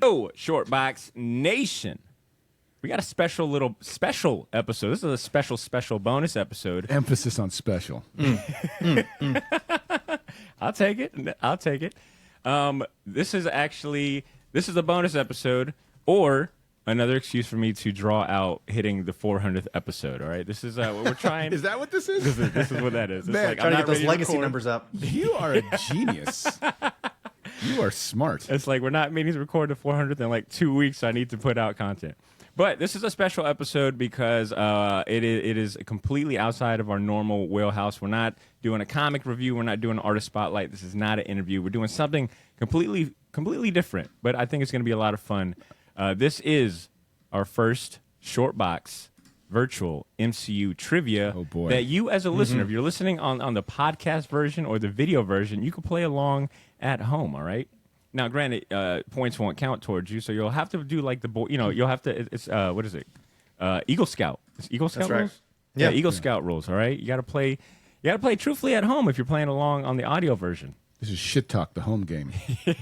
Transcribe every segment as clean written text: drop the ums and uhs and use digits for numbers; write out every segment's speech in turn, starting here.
Oh, Shortbox Nation. We got a special episode. This is a special bonus episode. Emphasis on special. I'll take it. This is a bonus episode, or another excuse for me to draw out hitting the 400th episode. All right, this is what we're trying. Is that what this is? This is what that is. It's Man, like, Trying I'm to get not those ready legacy record. numbers up. You are a genius. You are smart. It's like we're not meaning to record the 400th in like 2 weeks, so I need to put out content. But this is a special episode because it is completely outside of our normal wheelhouse. We're not doing a comic review. We're not doing an artist spotlight. This is not an interview. We're doing something completely different, but I think it's going to be a lot of fun. This is our first Shortbox virtual MCU trivia that you as a listener, if you're listening on the podcast version or the video version, you can play along at home, all right? Now, granted, points won't count towards you, so you'll have to do like you'll have to, it's, what is it? Eagle Scout. It's Eagle Scout That's right. rules? Yeah, Eagle Scout rules, all right? You got to play truthfully at home if you're playing along on the audio version. This is Shit Talk, the home game. Now,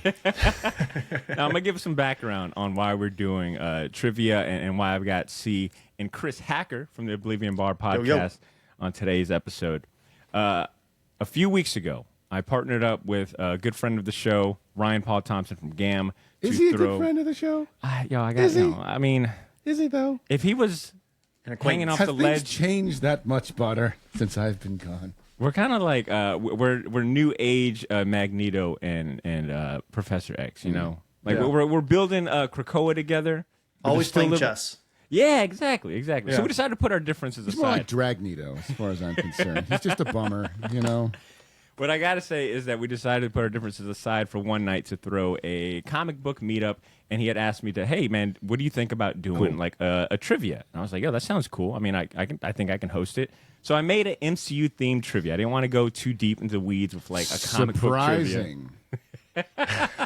I'm going to give some background on why we're doing trivia and why I've got C and Chris Hacker from the Oblivion Bar podcast on today's episode. A few weeks ago, I partnered up with a good friend of the show, Ryan Paul Thompson from GAM. Is he a good friend of the show? Is he though? If he was hanging off Have the things ledge, changed that much, Badr, since I've been gone? we're kind of like we're new age Magneto and Professor X. You know, like we're building Krakoa together. Always playing chess. Yeah, exactly. So Yeah. we decided to put our differences He's aside. more like Dragnito, as far as I'm concerned. He's just a bummer, you know. What I got to say is that we decided to put our differences aside for one night to throw a comic book meetup, and he had asked me to, hey, man, what do you think about doing like a trivia? And I was like, yo, that sounds cool. I mean, I think I can host it. So I made an MCU-themed trivia. I didn't want to go too deep into the weeds with like a comic book trivia. Surprising.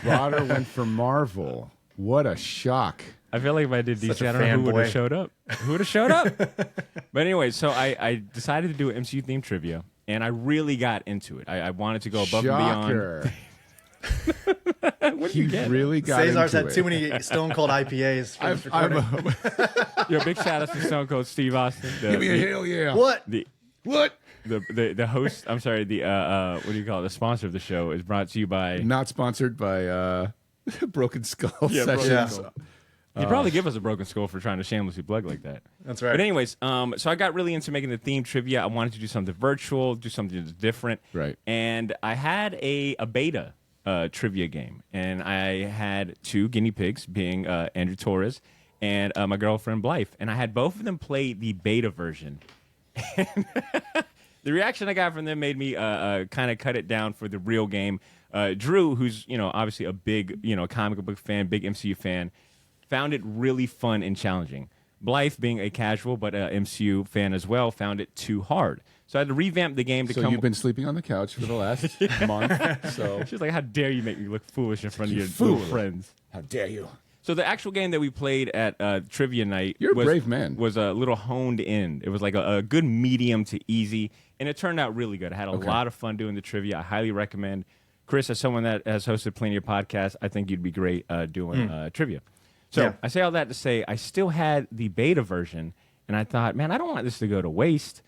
Badr went for Marvel. What a shock. I feel like if I did Such DC, a I don't know who would have fanboy. showed up. Who would have showed up? But anyway, so I decided to do an MCU-themed trivia, and I really got into it. I wanted to go above Shocker. and beyond. What did you get? really got Cesar's into had it. too many Stone Cold IPAs for this recording. Yo, big shout out to Stone Cold Steve Austin. Give me a hell yeah. What? What? The host, I'm sorry, the what do you call it? The sponsor of the show is brought to you by. Not sponsored by Broken Skull Yeah, Broken Sessions. Skull. He'd probably give us a broken skull for trying to shamelessly plug like that. That's right. But anyways, so I got really into making the theme trivia. I wanted to do something virtual, do something that's different. Right. And I had a beta trivia game, and I had two guinea pigs, being Andrew Torres and my girlfriend Blythe, and I had both of them play the beta version. The reaction I got from them made me kind of cut it down for the real game. Drew, who's obviously a big comic book fan, big MCU fan, found it really fun and challenging. Blythe, being a casual but MCU fan as well, found it too hard. So I had to revamp the game to So come. you've been sleeping on the couch for the last month. So She's like, "How dare you make me look foolish in front of your fool. little friends?" how dare you? So the actual game that we played at trivia night You're a brave man. was a little honed in. It was like a good medium to easy, and it turned out really good. I had a lot of fun doing the trivia. I highly recommend. Chris, as someone that has hosted plenty of podcasts, I think you'd be great doing trivia. So I say all that to say I still had the beta version, and I thought, man, I don't want this to go to waste.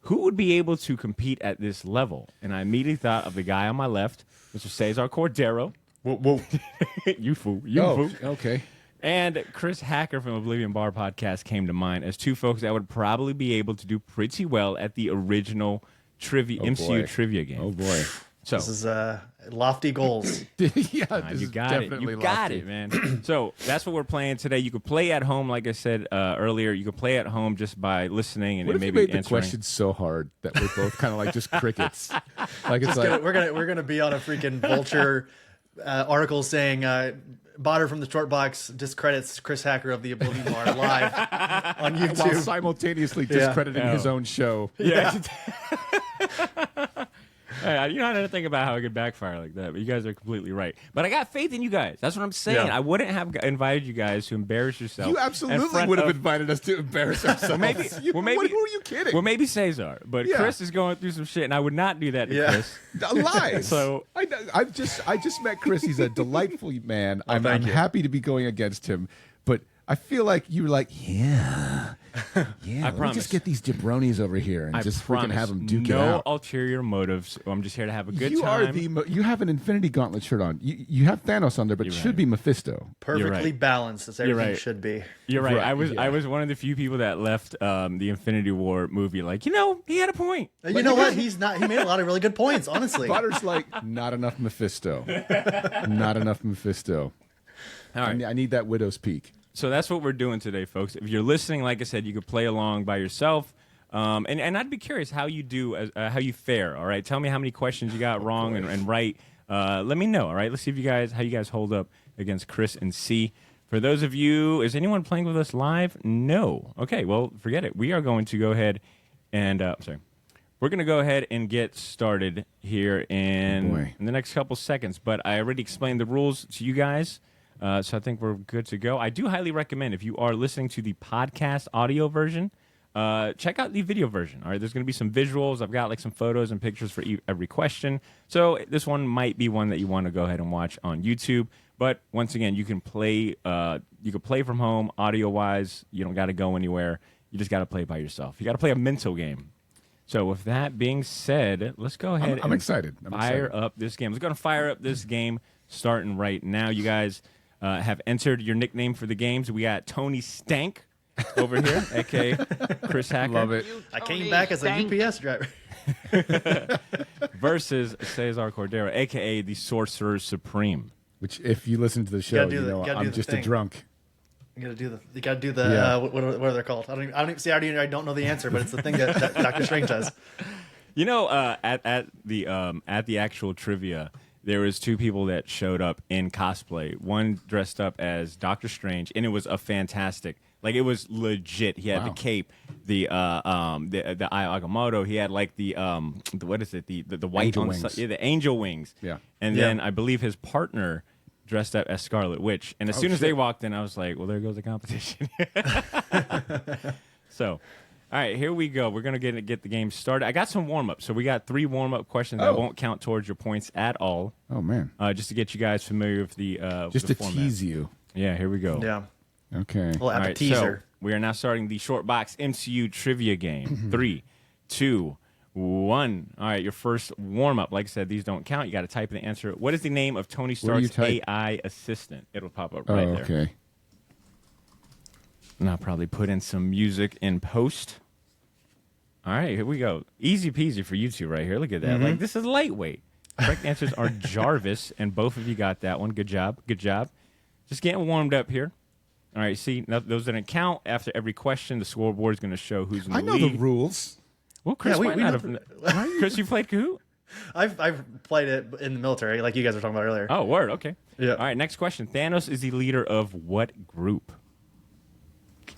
Who would be able to compete at this level? And I immediately thought of the guy on my left, Mr. Cesar Cordero. Whoa. You fool. You fool. Okay. And Chris Hacker from Oblivion Bar podcast came to mind as two folks that would probably be able to do pretty well at the original trivia MCU boy. trivia game. Oh boy. So This is lofty goals. Yeah, this you is got it. definitely You got lofty. it, man. So that's what we're playing today. You could play at home, like I said earlier. You could play at home just by listening and What if maybe you made the answering. questions so hard that we're both kind of like just crickets? Like it's like We're gonna be on a freaking Vulture article saying Badr from the Short Box discredits Chris Hacker of the Oblivion Bar live on while YouTube. simultaneously discrediting his own show. Yeah. You know, I didn't think about how it could backfire like that, but you guys are completely right. But I got faith in you guys. That's what I'm saying. Yeah. I wouldn't have invited you guys to embarrass yourself. You in absolutely front would have of- invited us to embarrass ourselves. maybe- who well, maybe- are you kidding? Well, maybe Cesar, but Yeah. Chris is going through some shit, and I would not do that to Chris. Lies. So- I just met Chris. He's a delightful man. I'm thank you. happy to be going against him, but I feel like you were like, yeah. Let me promise. just get these jabronis over here and I just promise. freaking have them duke it no out. ulterior motives. I'm just here to have a good You time. are you have an Infinity Gauntlet shirt on. You have Thanos on there, but it should be Mephisto. Perfectly right. balanced as everything right. should be. You're right. Right, I was one of the few people that left the Infinity War movie like, he had a point. You know what? He's not. He made a lot of really good points, honestly. Badr's like, not enough Mephisto. Not enough Mephisto. All right. I need that Widow's Peak. So that's what we're doing today, folks. If you're listening, like I said, you could play along by yourself. And I'd be curious how you do, how you fare. All right, tell me how many questions you got wrong and right. Let me know. All right, let's see how you guys hold up against Chris and C. For those of you, is anyone playing with us live? No. Okay, well, forget it. We are going to go ahead and we're going to go ahead and get started here in the next couple seconds. But I already explained the rules to you guys. So I think we're good to go. I do highly recommend, if you are listening to the podcast audio version, check out the video version. All right, there's going to be some visuals. I've got like some photos and pictures for every question. So this one might be one that you want to go ahead and watch on YouTube. But once again, you can play. You can play from home, audio wise. You don't got to go anywhere. You just got to play by yourself. You got to play a mental game. So with that being said, let's go ahead. I'm excited. Fire up this game. Let's go and fire up this game starting right now. You guys have entered your nickname for the games. We got Tony Stank over here, a.k.a. Chris Hacker. Love it. I came back as a UPS driver. Versus Cesar Cordero, a.k.a. the Sorcerer Supreme. Which, if you listen to the show, I'm just a drunk. You gotta do the what are they called? I don't know the answer, but it's the thing that Doctor Strange does. You know, at the actual trivia, there was two people that showed up in cosplay. One dressed up as Doctor Strange, and it was a fantastic. Like, it was legit. He had the cape, the Eye Agamotto. He had like the what is it? The white Angel on wings. the angel wings. Yeah. And then I believe his partner dressed up as Scarlet Witch. And as soon as they walked in, I was like, well, there goes the competition. So, all right, here we go. We're going to get the game started. I got some warm-ups. So we got 3 warm-up questions that won't count towards your points at all. Oh, man. Just to get you guys familiar with the Just the to format. tease you. Yeah, here we go. Yeah, Okay. little All right, appetizer. so we are now starting the short box MCU trivia game. 3, 2, 1. All right, your first warm-up. Like I said, these don't count. You got to type in the answer. What is the name of Tony What do you Stark's type? AI assistant? It'll pop up Oh, right there. okay. And I'll probably put in some music in post. All right, here we go. Easy peasy for you two right here. Look at that. Like, this is lightweight. Correct answers are Jarvis, and both of you got that one. Good job. Good job. Just getting warmed up here. All right, see, those didn't count. After every question, the scoreboard is going to show who's in the I know lead. the rules. Well, Chris, Yeah, we might not know have. Chris, you played Kahoot? I've played it in the military, like you guys were talking about earlier. Oh, word. Okay. Yeah. All right, next question. Thanos is the leader of what group?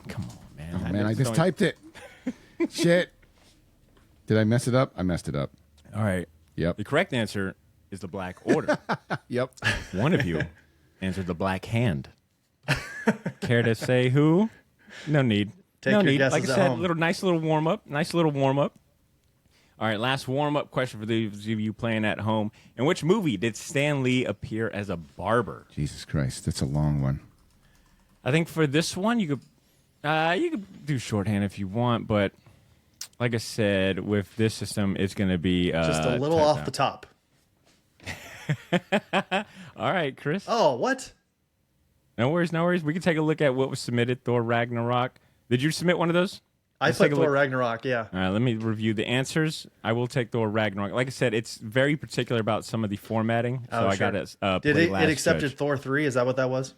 Come on, man. Oh, man, I just typed it. Shit. Did I mess it up? I messed it up. All right. Yep. The correct answer is the Black Order. Yep. One of you answered the Black Hand. Care to say who? No need. Take no your need. guesses Like I at said, home. nice little warm up. All right, last warm up question for those of you playing at home. In which movie did Stan Lee appear as a barber? Jesus Christ. That's a long one. I think for this one you could do shorthand if you want, but like I said, with this system, it's going to be Just a little typed off out. the top. All right, Chris. Oh, what? No worries, no worries. We can take a look at what was submitted. Thor Ragnarok. Did you submit one of those? I Let's put take a Thor look. Ragnarok, yeah. All right, let me review the answers. I will take Thor Ragnarok. Like I said, it's very particular about some of the formatting, so Oh, I sure. got to Did play it last accepted judge. Thor 3? Is that what that was?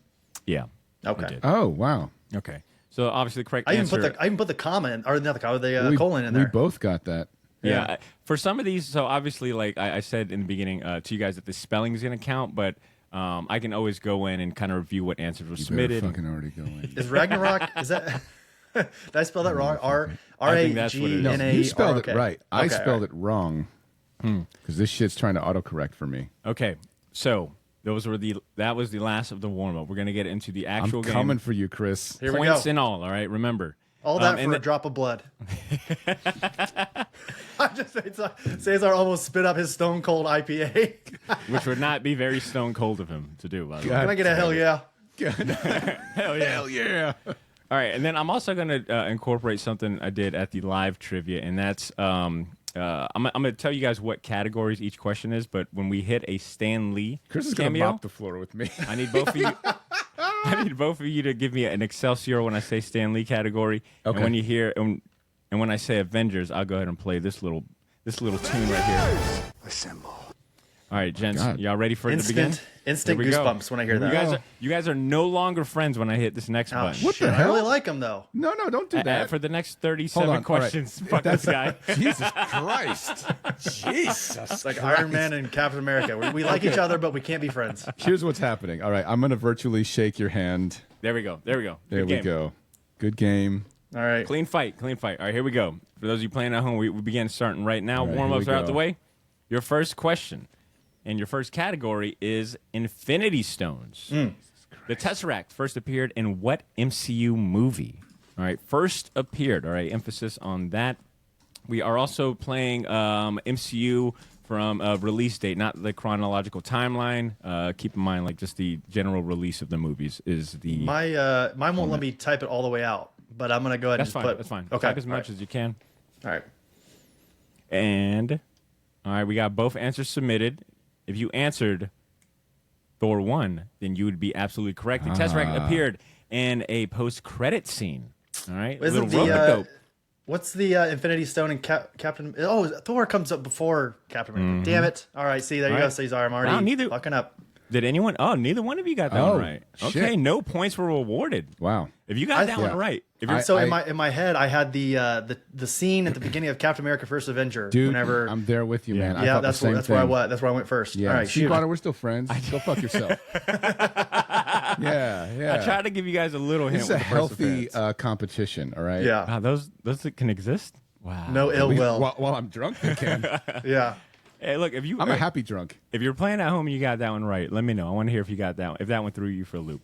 Yeah. Okay. it did. Oh, wow. Okay. So obviously the correct I even answer. put the comment, or not the comment, the We- colon in We there. both got that. Yeah. For some of these, so obviously, like I said in the beginning to you guys that the spelling is going to count, but I can always go in and kind of review what answers were You better submitted. fucking already go in. Is Ragnarok, is that... Did I spell that wrong? I think that's what it is. No, R-A-G-N-A-R-O-K. you spelled it right. I Okay, spelled all right. it wrong. Because this shit's trying to autocorrect for me. Okay, so that was the last of the warm up. We're gonna get into the actual game. Coming for you, Chris. Here we Points go. and all. All right, remember. All that for a drop of blood. I just Cesar almost spit up his Stone Cold IPA. Which would not be very stone cold of him to do, by the way. Can I get a hell yeah? Hell yeah. Hell yeah. All right, and then I'm also going to incorporate something I did at the live trivia, and that's I'm going to tell you guys what categories each question is, but when we hit a Stan Lee Chris is going to cameo, mop the floor with me. I need both of you. I need both of you to give me an Excelsior when I say Stan Lee category, Okay. and when you hear and when I say Avengers, I'll go ahead and play this little tune right here. Assemble. All right, gents, God. y'all ready for it to begin? Instant Here we go. goosebumps when I hear that. You guys are no longer friends when I hit this next Oh, button. What shit. the I hell? really like him though. No, don't do that. For the next 37 Hold on, all right. questions, fuck this guy. Jesus Christ. Jesus. It's like Iron Man and Captain America. We like each other, but we can't be friends. Here's what's happening. All right, I'm going to virtually shake your hand. There we go. There Good we game. go. Good game. All right. Clean fight. All right, here we go. For those of you playing at home, we begin starting right now. All right, Warm-ups here we are out the go. way. Your first question and your first category is Infinity Stones. The Tesseract first appeared in what MCU movie? All right, first appeared. All right, emphasis on that. We are also playing MCU from release date, not the chronological timeline. Keep in mind, like just the general release of the movies is the. Mine won't let me type it all the way out, but I'm gonna go ahead That's and fine. put. That's fine. Okay. Type as much as you can. All right. And all right, we got both answers submitted. If you answered Thor 1, then you would be absolutely correct. The Tesseract appeared in a post-credit scene. All right, Isn't little rope-a-dope. what's the Infinity Stone and Captain? Oh, Thor comes up before Captain America. Damn it! All right, see there you All go, right. Cesar. I'm already Wow, neither- fucking up. Did anyone? Oh, neither one of you got that Oh, one right. shit. Okay, no points were awarded. Wow. If you got that yeah. one right, if you're, So in my head, I had the scene at the beginning of Captain America: First Avenger. Dude, whenever I'm there with you, man. I yeah, thought that's the same where I thing. was. That's where I went first. Yeah. All right, See, shoot. Badr, we're still friends. Go fuck yourself. yeah. I tried to give you guys a little hint. This is a with the healthy perseverance. competition, all right? Yeah. Wow, those that can exist. Wow. No ill will. While I'm drunk, they can. Yeah. Hey, look, if you I'm a happy drunk. if you're playing at home and you got that one right, let me know. I want to hear if you got that one. If that one threw you for a loop.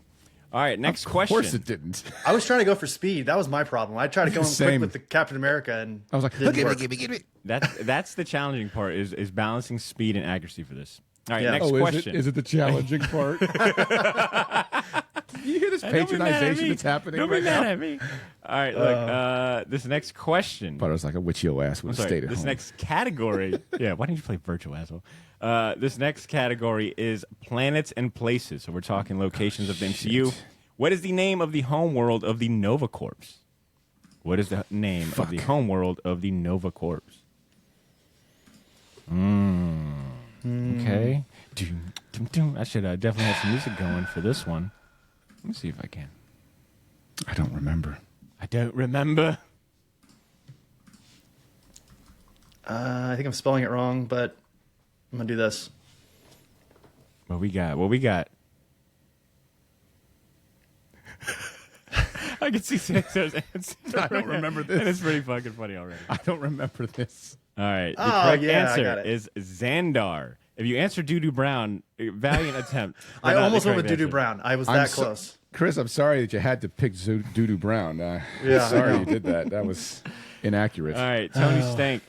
All right, next question. Of course it didn't. I was trying to go for speed. That was my problem. I tried to go in quick Same. with the Captain America, and I was like, didn't give work. me. That's the challenging part is balancing speed and accuracy for this. All right, Yeah. next Oh, question. is it the challenging part? You hear this Don't be mad at patronization me. that's happening Don't right be mad now? at me. All right, look. This next question. But I was like, I wish your ass would I'm have sorry, stayed at this home. next category. Yeah, why didn't you play virtual asshole? This next category is planets and places. So we're talking locations of the MCU. shit. What is the name of the home world of the Nova Corps? What is the name of the home world of the Nova Corps? Okay. I should definitely have some music going for this one. Let me see if I can. I don't remember. I don't remember. I think I'm spelling it wrong, but I'm gonna do this. What we got? What we got? I can see Cesar's answer. I don't remember this. And it's pretty fucking funny already. I don't remember this. All right. The Oh, correct yeah, I answer got it. is Xandar. If you answer Doo Doo Brown, valiant attempt. but I not the almost went correct with Doo Doo answer. Brown. I was I'm that so- close. Chris, I'm sorry that you had to pick Doodoo Brown. Yeah, I sorry know. you did that. That was inaccurate. All right. Tony Stank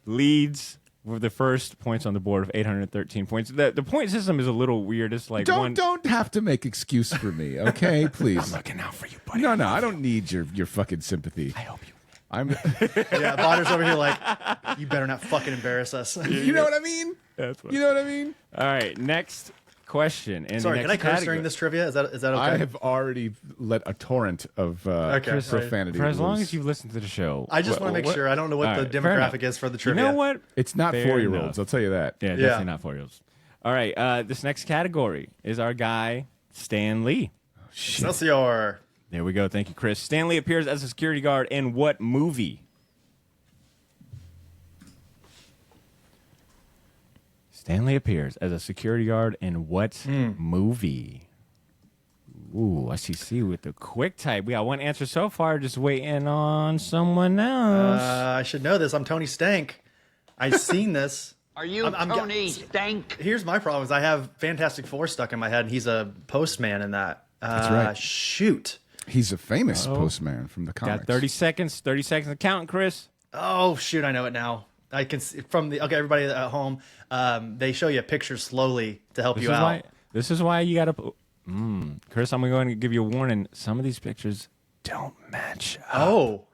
leads with the first points on the board of 813 points. The point system is a little weird. It's like Don't have to make excuse for me, okay? Please. looking out for you, buddy. No, I don't need your fucking sympathy. I hope you. I'm. Yeah, Badr's over here like, you better not fucking embarrass us. You know what I mean? That's what. You know what I mean? All right. Next question. And Sorry, the can I next curse category- during this trivia? Is that okay? I have already let a torrent of profanity. For as long loose. as you've listened to the show. I just want to make sure. I don't know what All the right, fair enough. demographic is for the You trivia. know what? It's not Fair 4-year-olds. enough. I'll tell you that. Yeah, definitely not 4-year-olds. All right. This next category is our guy, Stan Lee. Excelsior. There we go. Thank you, Chris. Stan Lee appears as a security guard in what movie? Stanley appears as a security guard in what movie? Ooh, I see with the quick type. We got one answer so far, just waiting on someone else. I should know this. I'm Tony Stank. I've seen this. Are you Tony Stank? Here's my problem: is I have Fantastic Four stuck in my head, and he's a postman in that. That's right. Shoot. He's a famous postman from the comics. Got 30 seconds. 30 seconds to count, Chris. Oh shoot! I know it now. I can see from the everybody at home. They show you a picture slowly to help you out. This is why you got to. Chris, I'm going to go ahead and give you a warning. Some of these pictures don't match up. Oh.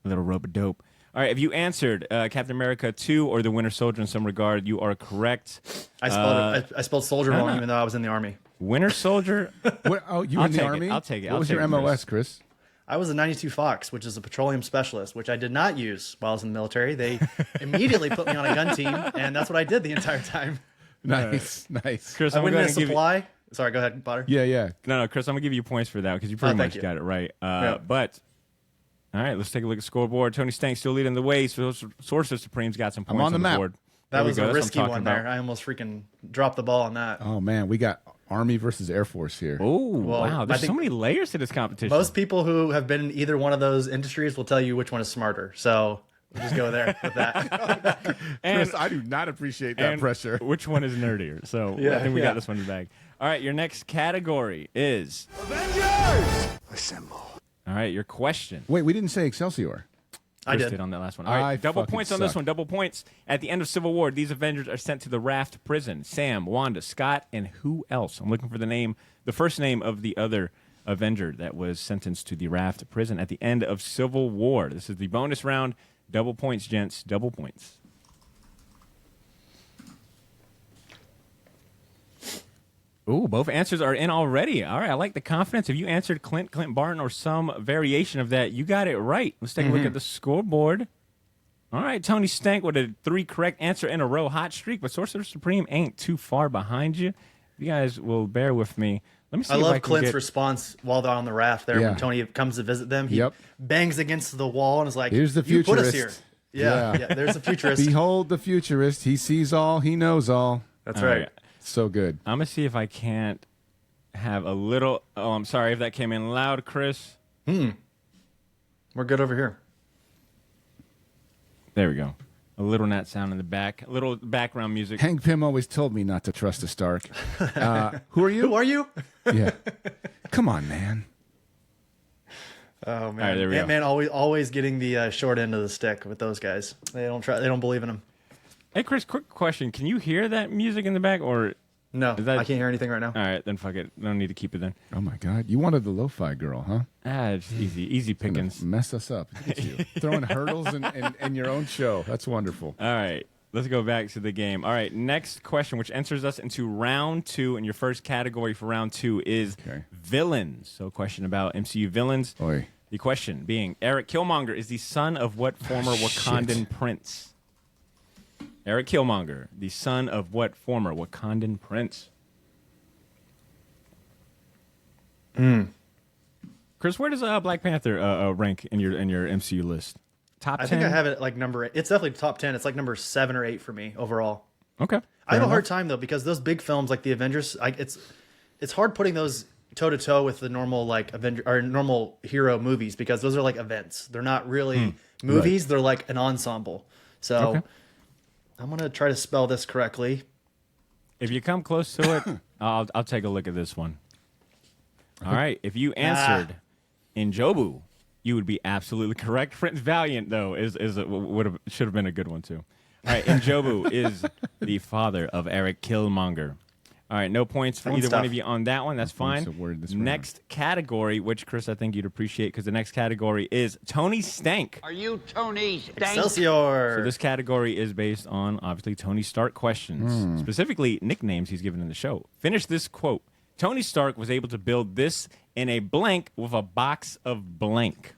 A little rope-a-dope. All right, if you answered Captain America 2 or the Winter Soldier in some regard, you are correct. I spelled soldier wrong, even though I was in the army. Winter Soldier. What, oh, you were in the army? I'll take it. What was your MOS, Chris? I was a 92 Fox, which is a petroleum specialist, which I did not use while I was in the military. They immediately put me on a gun team, and that's what I did the entire time. Nice. Chris, I I'm went going in to give supply. Sorry, go ahead, Badr. Yeah. No, Chris, I'm going to give you points for that because you pretty much you. got it right. Yeah. But, all right, let's take a look at the scoreboard. Tony Stank still leading the way. Sorcerer Supreme's got some points on the map. board. That was a risky one about. there. I almost freaking dropped the ball on that. Oh, man. We got Army versus Air Force here. Oh, Well, wow. There's I think so many layers to this competition. Most people who have been in either one of those industries will tell you which one is smarter. So we'll just go there with that. Chris, I do not appreciate that pressure. Which one is nerdier? So I think we got this one in the bag. All right, your next category is Avengers! Assemble. All right, your question. Wait, we didn't say Excelsior. I Chris did on that last one. All right, double fucking points on this suck. one. Double points. At the end of Civil War, these Avengers are sent to the Raft prison. Sam, Wanda, Scott, and who else? I'm looking for the first name of the other Avenger that was sentenced to the Raft prison at the end of Civil War. This is the bonus round. Double points, gents. Double points. Ooh, both answers are in already. All right, I like the confidence. If you answered Clint Barton, or some variation of that, you got it right. Let's take a look at the scoreboard. All right, Tony Stank with a 3 correct answer in a row. Hot streak, but Sorcerer Supreme ain't too far behind you. You guys will bear with me. Let me see I if love can Clint's get... response while they're on the raft there. Yeah. When Tony comes to visit them, he bangs against the wall and is like, Here's the "You put us futurist." here." Yeah, there's a futurist. Behold the futurist. He sees all. He knows all. That's All right. right. So good. I'm going to see if I can't have a little... Oh, I'm sorry if that came in loud, Chris. We're good over here. There we go. A little nat sound in the back. A little background music. Hank Pym always told me not to trust a Stark. Who are you? Who are you? Yeah. Come on, man. Oh man, All right, there we go. Ant-Man always getting the short end of the stick with those guys. They don't believe in him. Hey, Chris, quick question. Can you hear that music in the back, or... No, Is that- I can't hear anything right now. All right, then fuck it. No need to keep it then. Oh my God. You wanted the lo-fi girl, huh? It's easy pickings. Mess us up. Look at you. Throwing hurdles in your own show. That's wonderful. All right, let's go back to the game. All right, next question, which enters us into round 2, and your first category for round 2 is villains. So, question about MCU villains. Oi. The question being, Eric Killmonger is the son of what former Wakandan prince? Eric Killmonger, the son of what former Wakandan prince? Chris, where does Black Panther rank in your MCU list? Top 10? I think I have it like number 8. It's definitely top 10. It's like number 7 or 8 for me overall. Okay. I have a hard time though because those big films like the Avengers, it's hard putting those toe to toe with the normal like Avenger or normal hero movies because those are like events. They're not really movies. They're like an ensemble. So I'm gonna try to spell this correctly. If you come close to it, I'll take a look at this one. All right. If you answered Njobu, you would be absolutely correct. Prince Valiant, though, should have been a good one too. All right. Njobu is the father of Eric Killmonger. All right, no points for either one of you on that one. That's fine. Next category, which, Chris, I think you'd appreciate because the next category is Tony Stank. Are you Tony Stank? Excelsior. So this category is based on, obviously, Tony Stark questions, specifically nicknames he's given in the show. Finish this quote. Tony Stark was able to build this in a blank with a box of blank.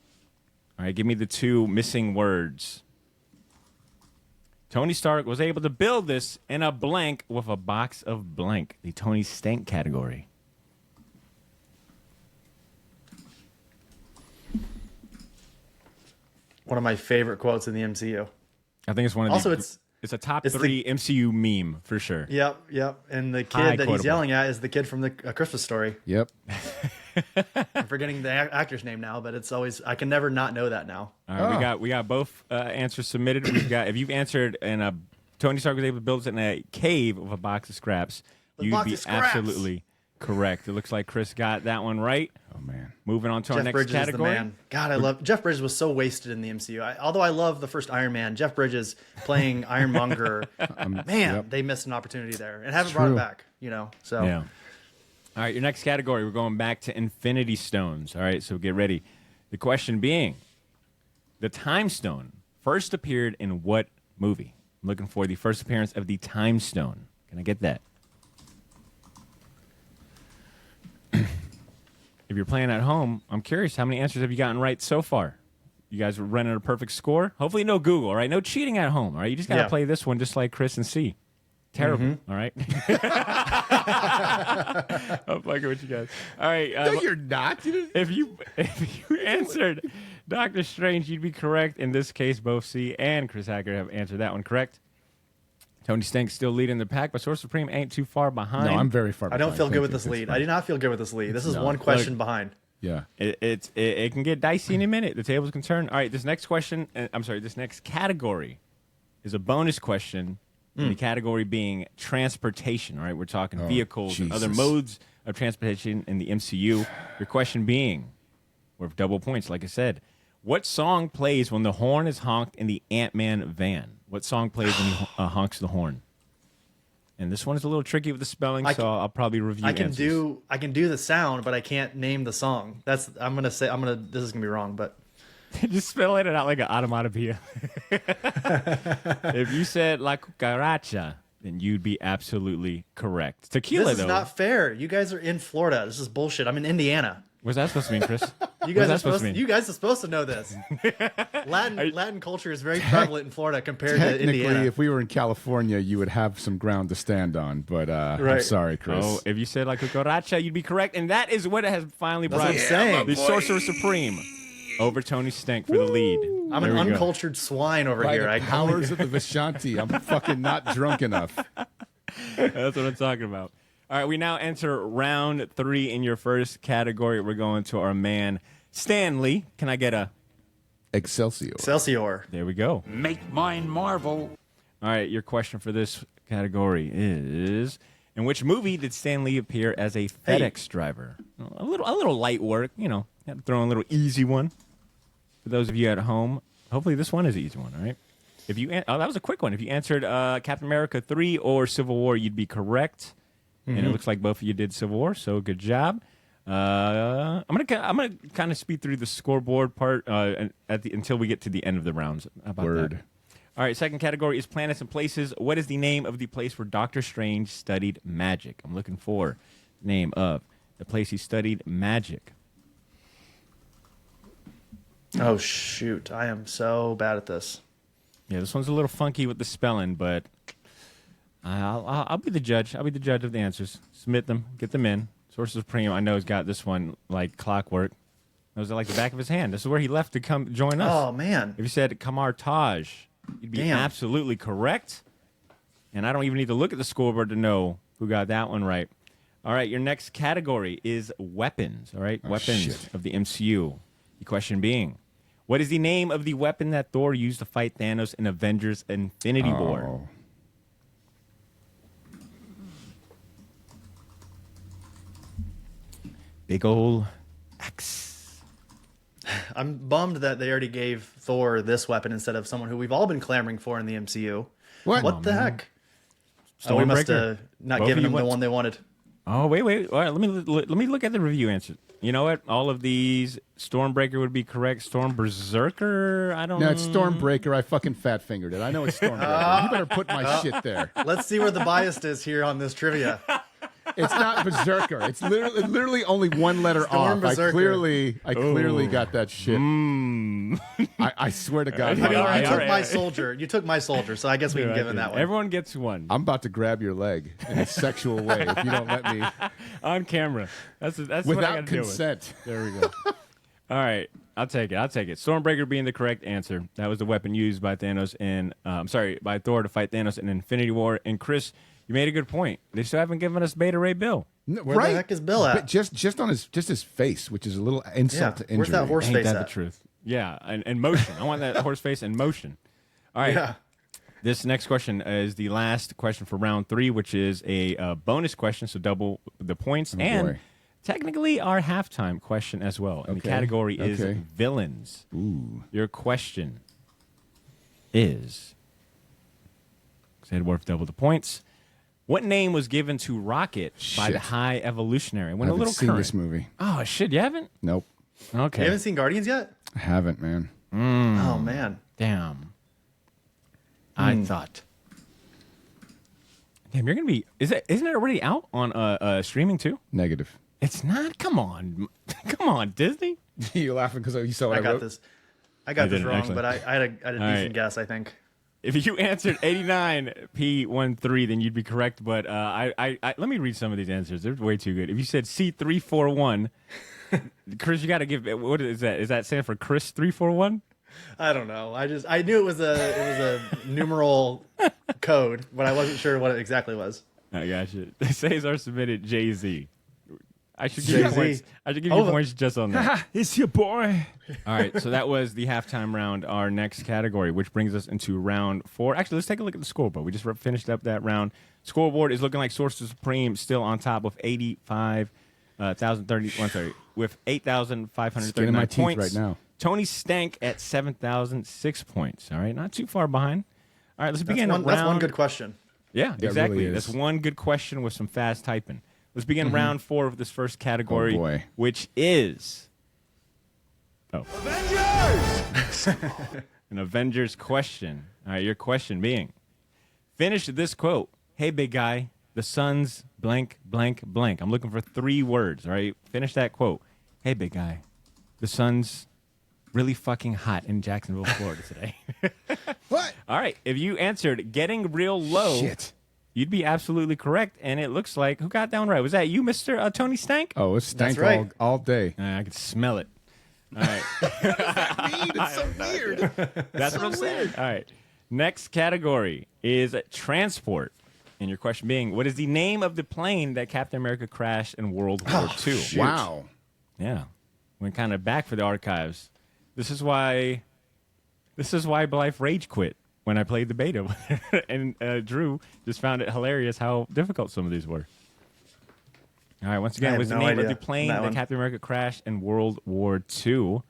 All right, give me the 2 missing words. Tony Stark was able to build this in a blank with a box of blank. The Tony Stank category. One of my favorite quotes in the MCU. I think it's one of Also, the... It's a top it's 3 MCU meme for sure. Yep. And the High kid that quotable. he's yelling at is the kid from the Christmas Story. Yep. I'm forgetting the actor's name now, but it's always I can never not know that now. All right, we got both answers submitted. We've got if you've answered in a Tony Stark was able to build it in a cave with a box of scraps, you'd box be of scraps. absolutely correct. It looks like Chris got that one right. Oh man. Moving on to our Jeff next Bridges category. is the man. God, I love Jeff Bridges was so wasted in the MCU. Although I love the first Iron Man, Jeff Bridges playing Ironmonger, man, they missed an opportunity there and haven't brought it true. back. So Yeah. All right, your next category, we're going back to Infinity Stones. All right, so get ready. The question being, the Time Stone first appeared in what movie? I'm looking for the first appearance of the Time Stone. Can I get that? If you're playing at home, I'm curious, how many answers have you gotten right so far? You guys are running a perfect score? Hopefully no Google, all right? No cheating at home, all right? You just got to play this one just like Chris and C. Terrible, all right? I'm fucking with you guys. All right. No, you're not. If you answered Doctor Strange, you'd be correct. In this case, both C and Chris Hacker have answered that one correct. Tony Stank still leading the pack, but Source Supreme ain't too far behind. No, I'm very far I behind. don't feel Thank good with you. this That's lead. fine. I do not feel good with this lead. This is No. one question behind. Yeah. It can get dicey in a minute. The table's concerned. All right, this next question, this next category is a bonus question. The category being transportation. All right, we're talking vehicles and other Jesus. modes of transportation in the MCU. Your question being, worth double points, like I said. What song plays when the horn is honked in the Ant-Man van? What song plays when he honks the horn? And this one is a little tricky with the spelling, so I'll probably review I can answers. do the sound, but I can't name the song. This is gonna be wrong, but Just spell it out like an onomatopoeia. If you said La Cucaracha, then you'd be absolutely correct. Tequila, this is though. not fair. You guys are in Florida. This is bullshit. I'm in Indiana. What's that supposed to mean, Chris? You guys What's that are supposed to mean? You guys are supposed to know this. Latin culture is very prevalent in Florida compared to Technically, Indiana. if we were in California, you would have some ground to stand on. But I'm Right. sorry, Chris. Oh, if you said La Cucaracha, you'd be correct. And that is what has finally That's brought what I'm saying. the Sorcerer Supreme over Tony Stank for the lead. I'm There an we go. uncultured swine over By here. the I powers of the Vishanti, I'm fucking not drunk enough. That's what I'm talking about. All right, we now enter round 3 in your first category. We're going to our man, Stanley. Can I get a... Excelsior. Excelsior. There we go. Make mine marvel. All right, your question for this category is: in which movie did Stan Lee appear as a FedEx driver? A little light work, Had to throw in a little easy one for those of you at home. Hopefully, this one is an easy one. All right. If you that was a quick one. If you answered Captain America 3 or Civil War, you'd be correct. And it looks like both of you did Civil War, so good job. I'm gonna kind of speed through the scoreboard part until we get to the end of the rounds. How about Word. that? All right, second category is planets and places. What is the name of the place where Doctor Strange studied magic? I'm looking for the name of the place he studied magic. Oh shoot! I am so bad at this. Yeah, this one's a little funky with the spelling, but I'll be the judge. I'll be the judge of the answers. Submit them, get them in. Source Supreme, I know, has got this one like clockwork. Knows it like the back of his hand. This is where he left to come join us. Oh man! If you said Kamar Taj, you'd be Damn. absolutely correct. And I don't even need to look at the scoreboard to know who got that one right. All right, your next category is weapons. All right, weapons shit. of the MCU. The question being, what is the name of the weapon that Thor used to fight Thanos in Avengers Infinity War? Oh. Big ol' axe. I'm bummed that they already gave Thor this weapon instead of someone who we've all been clamoring for in the MCU. What? What the heck? Oh, we must Stormbreaker? have not Both given of you them the went- one they wanted. Oh, wait. All right, let me look at the review answers. You know what? All of these, Stormbreaker would be correct. Storm Berserker, I don't know. No, it's Stormbreaker. I fucking fat fingered it. I know it's Stormbreaker. You better put my shit there. Let's see where the bias is here on this trivia. It's not Berserker. It's literally only one letter Storm off. Berserker. I clearly got that shit. I swear to God. I mean, You all right, took my soldier. You took my soldier, so I guess we can give him that one. Everyone gets one I'm about to grab your leg in a sexual way if you don't let me. on camera. That's what I Without gotta deal with. consent. There we go. All right, I'll take it. Stormbreaker being the correct answer. That was the weapon used by Thanos by Thor to fight Thanos in Infinity War. And Chris, you made a good point. They still haven't given us Beta Ray Bill. Where the heck is Bill at? But just on his face, which is a little insult to injury. Where's that horse Ain't face that at? the truth? Yeah, and motion. I want that horse face in motion. All right. Yeah. This next question is the last question for round 3, which is a bonus question, so double the points, and boy. technically our halftime question as well. And the Okay, category is okay. villains. Ooh. Your question is, said worth double the points. What name was given to Rocket by the Shit. High Evolutionary? I Went a haven't little seen current. this movie. Oh shit, you haven't? Nope. Okay. You haven't seen Guardians yet? I haven't, man. Oh man. Damn. I thought. Damn, you're gonna be. Isn't it already out on streaming too? Negative. It's not. Come on, come on, Disney. You're laughing because you saw what I I got wrote? this. I got this didn't, wrong, actually. but I had a decent right. guess, I think. If you answered 89P13, then you'd be correct. But I let me read some of these answers. They're way too good. If you said C341, Chris, you got to give. What is that? Is that stand for Chris 341? I don't know. I knew it was a numeral code, but I wasn't sure what it exactly was. I got you. Cesar submitted Jay-Z. I should give you Jay-Z. points. I should give you points just on that. It's your boy. All right, so that was the halftime round. Our next category, which brings us into round 4. Actually, let's take a look at the scoreboard. We just finished up that round. Scoreboard is looking like Sorcerer Supreme still on top with 85,030. With 8,539 Skin in my teeth points right now. Tony Stank at 7,006 points. All right, not too far behind. All right, let's begin. That's one good question. Yeah, That exactly. really is. That's one good question with some fast typing. Let's begin round 4 of this first category, Oh, boy. which is an Avengers question. All right, your question being, finish this quote. Hey, big guy, the sun's blank, blank, blank. I'm looking for 3 words, all right? Finish that quote. Hey, big guy, the sun's really fucking hot in Jacksonville, Florida today. What? All right, if you answered getting real low, Shit. you'd be absolutely correct. And it looks like, who got that one right? Was that you, Mr. Tony Stank? Oh, it's stank That's right. all day. I can smell it. All right. It's so weird. That's what I'm saying. All right. Next category is transport. And your question being, what is the name of the plane that Captain America crashed in World War II? Wow. Yeah. Went kind of back for the archives. This is why Blythe Rage quit when I played the beta. And Drew just found it hilarious how difficult some of these were. All right, once I again, have what's the no name of idea the plane on that that one. Captain America crashed in World War II?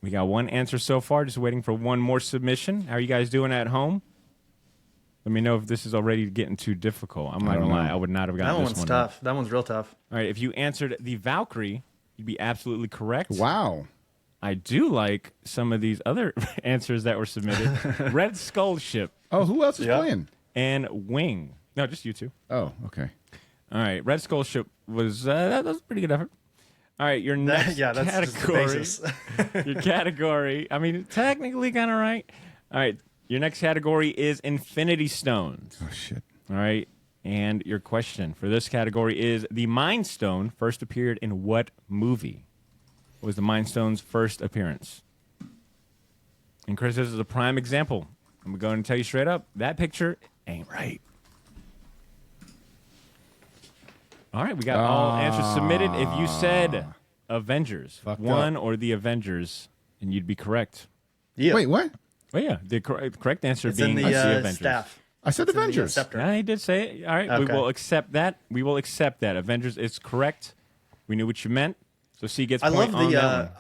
We got one answer so far, just waiting for one more submission. How are you guys doing at home? Let me know if this is already getting too difficult. I'm not going to lie, I would not have gotten That this one's one. tough. That one's real tough. All right, if you answered the Valkyrie, you'd be absolutely correct. Wow. I do like some of these other answers that were submitted. Red Skull Ship Oh, who else is Yeah. playing? and Wing. No, just you two. Oh, okay. All right, Red Skull Ship was that was a pretty good effort. All right, your next Yeah, that's just the category. basis. Your category. I mean, technically kind of right. All right, your next category is Infinity Stones. Oh, shit. All right, and your question for this category is: the Mind Stone first appeared in what movie? What was the Mind Stone's first appearance? And Chris, this is a prime example. I'm going to tell you straight up: that picture ain't right. All right, we got all answers submitted. If you said Avengers, Fucked one up. or the Avengers, and you'd be correct. Yeah. Wait, what? Well, yeah, the correct answer It's being in the the Avengers. staff. I said It's in the, Avengers. scepter. Yeah, he did say it. All right, we Okay. will accept that. We will accept that. Avengers is correct. We knew what you meant. So C gets I point love on the. that one.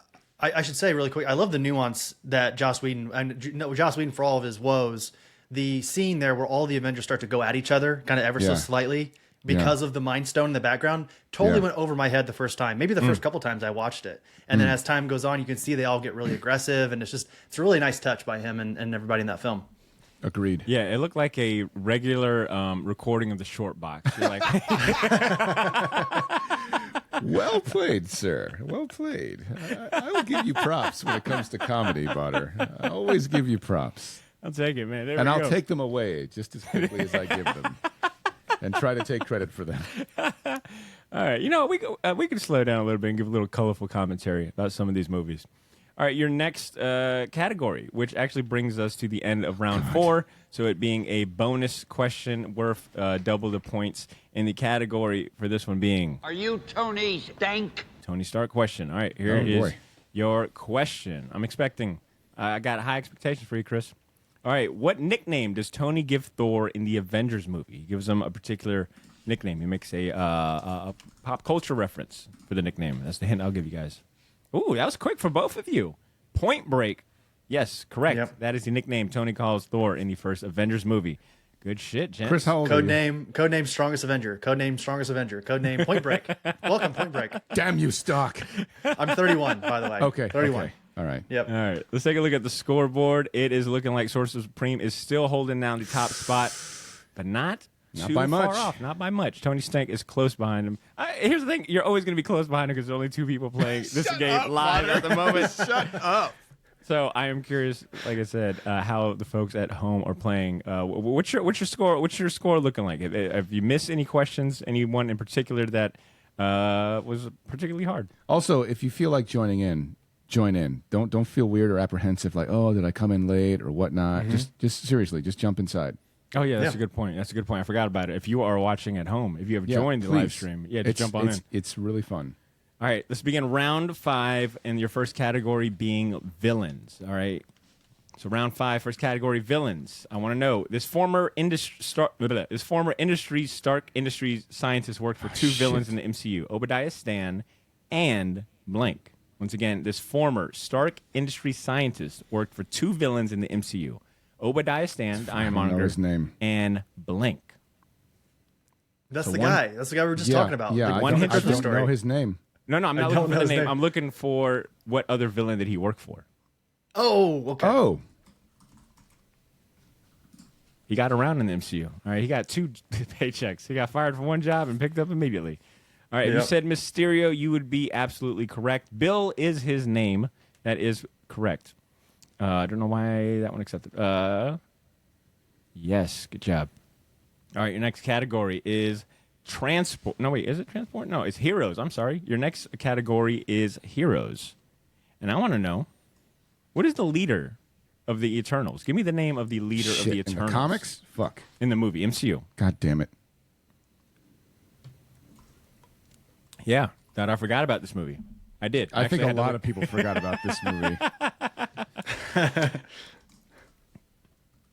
I should say really quick. I love the nuance that Joss Whedon and Joss Whedon for all of his woes. The scene there where all the Avengers start to go at each other, kind of ever so Yeah. slightly, because of the Mind Stone in the background, totally Yeah. went over my head the first time. Maybe the first couple times I watched it, and then as time goes on, you can see they all get really aggressive, and it's a really nice touch by him and everybody in that film. Agreed. Yeah, it looked like a regular recording of the short box. You're like, Well played, sir. Well played. I will give you props when it comes to comedy, Badr. I always give you props. I'll take it, man. There And we I'll go. take them away just as quickly as I give them. And try to take credit for them. All right, we can slow down a little bit and give a little colorful commentary about some of these movies. All right, your next category, which actually brings us to the end of round 4, so it being a bonus question worth double the points in the category for this one being Are you Tony Stank? Tony Stark question. All right, here Oh, is boy. your question. I'm expecting. I got high expectations for you, Chris. All right, what nickname does Tony give Thor in the Avengers movie? He gives him a particular nickname. He makes a pop culture reference for the nickname. That's the hint I'll give you guys. Ooh, that was quick for both of you. Point Break. Yes, correct. Yep. That is the nickname Tony calls Thor in the first Avengers movie. Good shit, gents. Chris, how old are you? Codename Strongest Avenger. Codename Strongest Avenger. Codename Point Break. Welcome, Point Break. Damn you, Stock. I'm 31, by the way. Okay. 31. Okay. All right. Yep. All right, let's take a look at the scoreboard. It is looking like Sorcerer Supreme is still holding down the top spot, but not too by much. far off. Not by much. Tony Stank is close behind him. Here's the thing. You're always going to be close behind him because there's only two people playing this game live at the moment. Shut up. So I am curious, like I said, how the folks at home are playing. What's your score? What's your score looking like? Have you missed any questions? Anyone in particular that was particularly hard? Also, if you feel like joining in, join in. Don't feel weird or apprehensive, like, oh, did I come in late or whatnot? Just seriously, just jump inside. Oh yeah, that's a good point. That's a good point. I forgot about it. If you are watching at home, if you have joined the live stream, just jump on in. It's really fun. All right, let's begin round 5, and your first category being villains. All right, so round 5, first category, villains. I want to know this former Stark Industries scientist worked for two villains in the MCU: Obadiah Stane and blank. Once again, this former Stark Industries scientist worked for two villains in the MCU: Obadiah Stane, the Iron I don't know Monitor, his name. and blank. That's So the one- guy. That's the guy we were just talking about. Yeah, The I one don't, hint I of the don't story. know his name. No, I'm I not don't looking for know the his name. name. I'm looking for what other villain did he work for. Oh, okay. Oh, He got around in the MCU. All right, he got 2 paychecks. He got fired from one job and picked up immediately. All right, if you Yep. said Mysterio, you would be absolutely correct. Bill is his name. That is correct. I don't know why that one accepted. Yes, good job. All right, your next category is transport. No, wait, is it transport? No, it's heroes. I'm sorry. Your next category is heroes. And I want to know, what is the leader of the Eternals? Give me the name of the leader of the shit. In Eternals. the comics? Fuck. In the movie, MCU. God damn it. Yeah, thought I forgot about this movie. I did. I think Actually, a had to lot look- of people forgot about this movie.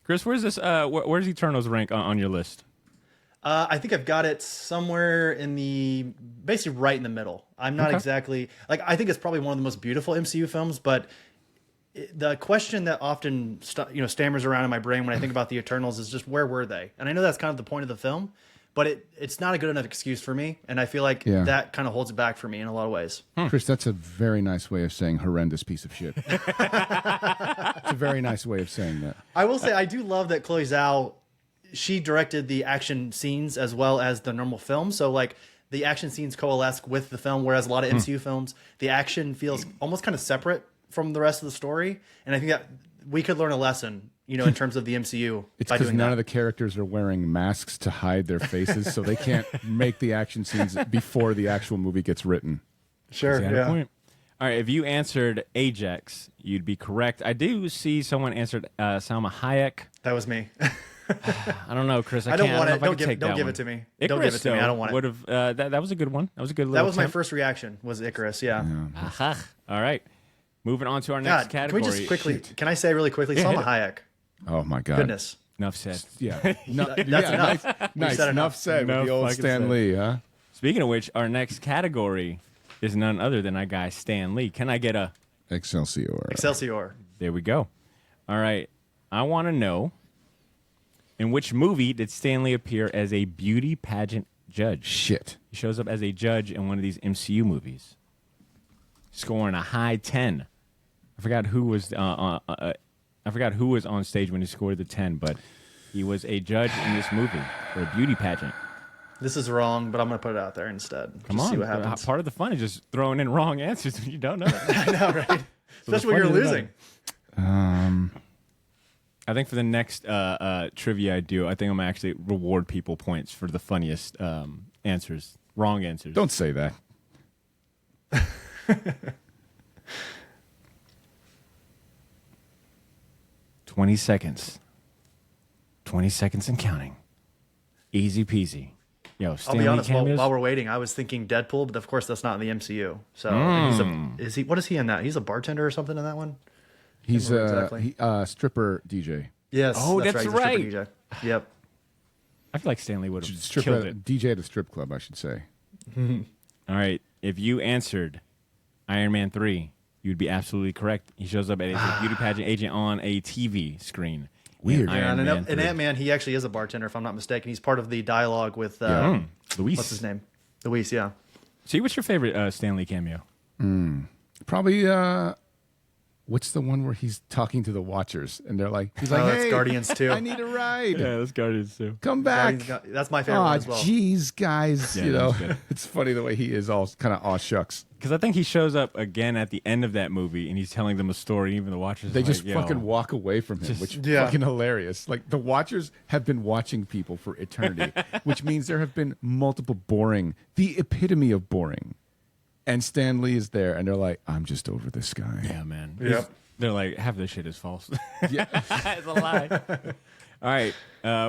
Chris, where's this? Where's Eternals rank on your list? I think I've got it somewhere in the basically right in the middle. I'm not exactly like I think it's probably one of the most beautiful MCU films, but the question that often stammers around in my brain when I think about the Eternals is just where were they? And I know that's kind of the point of the film, but it's not a good enough excuse for me, and I feel like that kind of holds it back for me in a lot of ways. Chris, that's a very nice way of saying horrendous piece of shit. It's a very nice way of saying that. I will say I do love that Chloe Zhao, she directed the action scenes as well as the normal film. So like the action scenes coalesce with the film, whereas a lot of MCU films, the action feels almost kind of separate from the rest of the story. And I think that we could learn a lesson, in terms of the MCU It's by because doing none that. of the characters are wearing masks to hide their faces, so they can't make the action scenes before the actual movie gets written. Sure, Is that a point? All right, if you answered Ajax, you'd be correct. I do see someone answered Salma Hayek. That was me. I don't know, Chris. I don't can't- want know it. if I Don't could give, take don't that give one. it to me. Icarus, Don't give it to me. I don't want would it. have. That was a good one. That was a good little. That was my attempt. first reaction. Was Icarus? Yeah. Aha. All right. Moving on to our God, next category. can we just quickly? Can I say really quickly? hit Salma it. Hayek. Oh my god! Goodness. Enough said. Yeah, no, That's yeah, enough. Nice, said enough enough. said Enough with the old fucking Stan said. Lee, huh? Speaking of which, our next category is none other than our guy Stan Lee. Can I get a? Excelsior. Excelsior. There we go. All right. I want to know, in which movie did Stan Lee appear as a beauty pageant judge? Shit. He shows up as a judge in one of these MCU movies, scoring a high 10. I forgot who was on stage when he scored the 10, but he was a judge in this movie for a beauty pageant. This is wrong, but I'm going to put it out there instead. Come Just on. see what happens. Part of the fun is just throwing in wrong answers when you don't know. I know, right? Especially when fun you're is losing. I think for the next trivia I do, I think I'm going to actually reward people points for the funniest answers, wrong answers. Don't say that. 20 seconds. 20 seconds and counting. Easy peasy. Yo, I'll Stan be Lee honest. While cameos? we're waiting, I was thinking Deadpool, but of course that's not in the MCU. So is he? What is he in that? He's a bartender or something in that one. He's remember exactly. stripper DJ. Yes. Oh, that's He's a right. stripper DJ. Yep. I feel like Stanley would have Strip killed at, it. DJ at a strip club, I should say. All right. If you answered Iron Man 3, you'd be absolutely correct. He shows up as a beauty pageant agent on a TV screen. Weird. In Iron And Man in 3. Ant-Man, he actually is a bartender, if I'm not mistaken. He's part of the dialogue with Luis. what's his name? Luis. Yeah. See, what's your favorite Stanley cameo? Probably, what's the one where he's talking to the Watchers and they're like, he's like, It's hey, Guardians 2. I need a ride. Yeah, that's Guardians too. Come back. That's my favorite Oh, one as well. jeez, guys. Yeah, you that know, was good. it's funny the way he is all kind of aw shucks. Because I think he shows up again at the end of that movie, and he's telling them a story. Even the Watchers, They are just like, "Yo." fucking walk away from him, which Yeah. fucking hilarious. Like the Watchers have been watching people for eternity, which means there have been multiple boring, the epitome of boring. And Stan Lee is there, and they're like, "I'm just over this guy." Yeah, man. Yep. They're like, half this shit is false. Yeah. It's a lie. All right,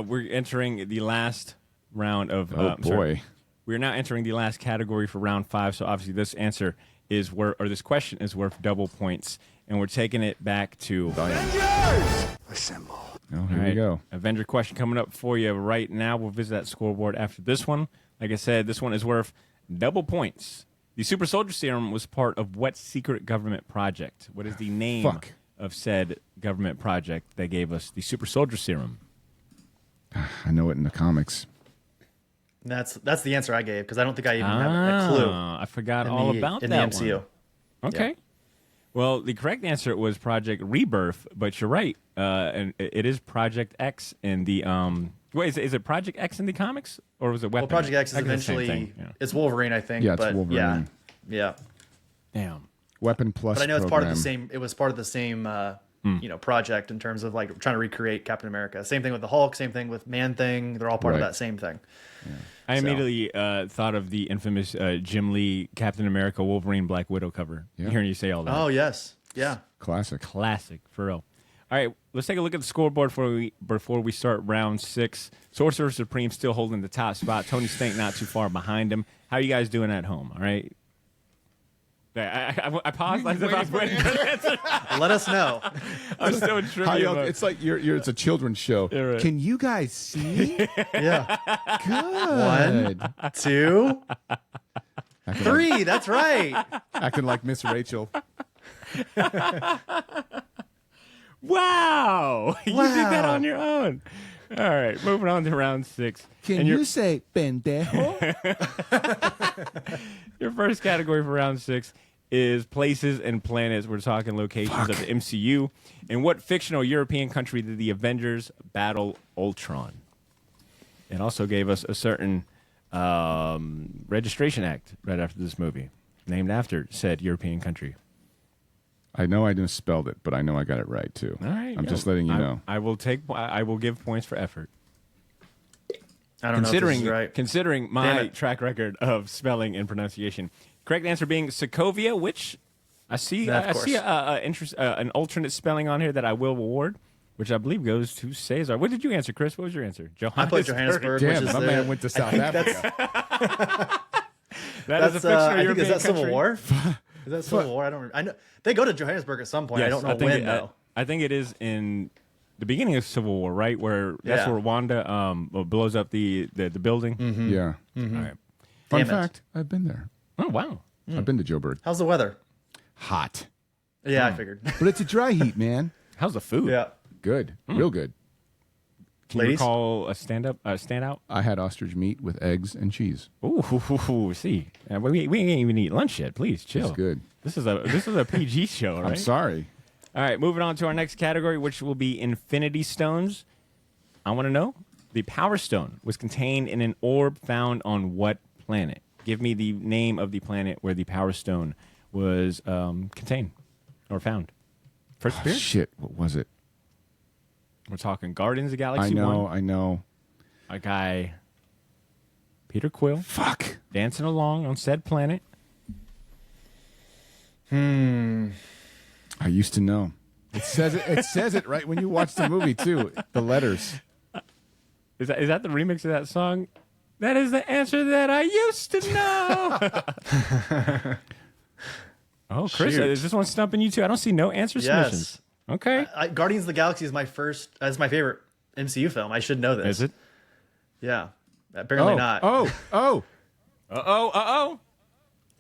we're entering the last round of. Oh boy. We're now entering the last category for round 5. So obviously, this answer is worth, or this question is worth double points, and we're taking it back to. Assemble. Oh, here All we right, go. Avenger question coming up for you right now. We'll visit that scoreboard after this one. Like I said, this one is worth double points. The Super Soldier Serum was part of what secret government project? What is the name of said government project that gave us the Super Soldier Serum? I know it in the comics. That's the answer I gave because I don't think I even have a clue. I forgot in all the, about in that the MCU. one. Okay. Yeah. Well, the correct answer was Project Rebirth, but you're right. And it is Project X in the Wait, is it Project X in the comics or was it Weapon? Well, Project X is I guess the same eventually thing, yeah. it's Wolverine, I think. Yeah, it's but Wolverine. Yeah. Damn. Weapon Plus. But I know it's part of the program. same. It was part of the same, project in terms of like trying to recreate Captain America. Same thing with the Hulk. Same thing with Man Thing. They're all part of Right. that same thing. I So- immediately thought of the infamous Jim Lee Captain America Wolverine Black Widow cover. Yeah. Hearing you say all that. Oh yes, yeah. Classic. Classic, for real. All right, let's take a look at the scoreboard before we start round 6. Sorcerer Supreme still holding the top spot. Tony Stank not too far behind him. How are you guys doing at home? All right. I paused like if I was waiting for the answer. Let us know. I'm still in How trivia y'all- mode. it's like it's a children's show. Yeah, right. Can you guys see? Yeah. Good. 1, 2, Acting 3. That's right. Like, acting like Miss Rachel. Wow. You did that on your own. All right, moving on to round 6. Can And you say pendejo? Your first category for round 6 is places and planets. We're talking locations of the MCU. In what fictional European country did the Avengers battle Ultron? It also gave us a certain registration act right after this movie, named after said European country. I know I misspelled it, but I know I got it right too. All right, I'm just letting you know. I will give points for effort. I don't know if this is right. Considering Damn my it. track record of spelling and pronunciation. Correct answer being Sokovia, which I see. Yeah, of I see course. an alternate spelling on here that I will award, which I believe goes to Cesar. What did you answer, Chris? What was your answer? I put Johannesburg, Damn, which is my the, man went to South Africa. That is a fictional I think European is that Civil country. War? Is that Civil War? I know they go to Johannesburg at some point. Yes, I don't know think when it, though. I think it is in the beginning of Civil War, right? Where that's Yeah. where Wanda blows up the building. Yeah. All right. Fun Damn it. fact: I've been there. Oh wow. I've been to Joburg. How's the weather? Hot, Yeah, I figured. but it's a dry heat, man. How's the food? Yeah. Good, real good. Can you Ladies? recall a standout? I had ostrich meat with eggs and cheese. Ooh, see, we ain't even eat lunch yet. Please chill. It's good. This is a PG show, all right? I'm sorry. All right, moving on to our next category, which will be Infinity Stones. I want to know the Power Stone was contained in an orb found on what planet? Give me the name of the planet where the Power Stone was contained or found. First appearance? Shit, what was it? We're talking Guardians of the Galaxy 1. I know. A guy, Peter Quill, Fuck. dancing along on said planet. I used to know. It says it. It says it right when you watch the movie too. The letters. Is that the remix of that song? That is the answer that I used to know. Oh, Chris, Shoot. is this one stumping you too? I don't see no answer submissions. Yes. Okay. Guardians of the Galaxy is my favorite MCU film. I should know this. Is it? Yeah. Apparently not. Oh.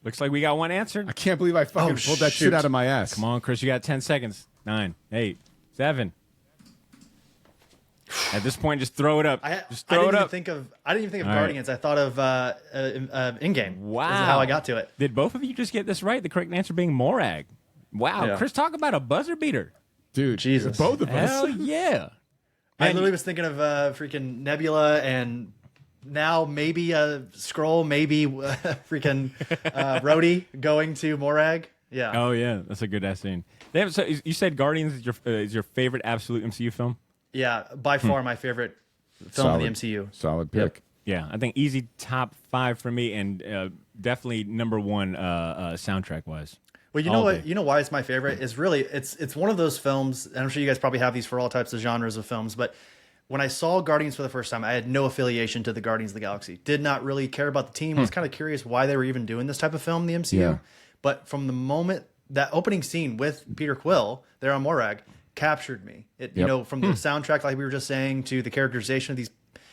Looks like we got one answer. I can't believe I fucking pulled that shit out of my ass. Come on, Chris. You got 10 seconds. 9, 8, 7. At this point, just throw it up. Just throw it up. I didn't even think of Guardians. Right. I thought of Endgame. Wow. This is how I got to it. Did both of you just get this right? The correct answer being Morag. Wow. Yeah. Chris, talk about a buzzer beater. Dude, Jesus. Both of us. Hell yeah. I literally was thinking of freaking Nebula and now maybe a Skrull, maybe freaking Rhodey going to Morag. Yeah. Oh, yeah. That's a good ass scene. So you said Guardians is your favorite absolute MCU film? Yeah, by far my favorite film in the MCU. Solid pick. Yep. Yeah, I think easy top 5 for me, and definitely number 1 soundtrack wise. Well, you know what? You know why it's my favorite is really it's one of those films. And I'm sure you guys probably have these for all types of genres of films, but when I saw Guardians for the first time, I had no affiliation to the Guardians of the Galaxy. Did not really care about the team. Was kind of curious why they were even doing this type of film in the MCU. Yeah. But from the moment that opening scene with Peter Quill there on Morag captured me. You know, from the soundtrack, like we were just saying, to the characterization of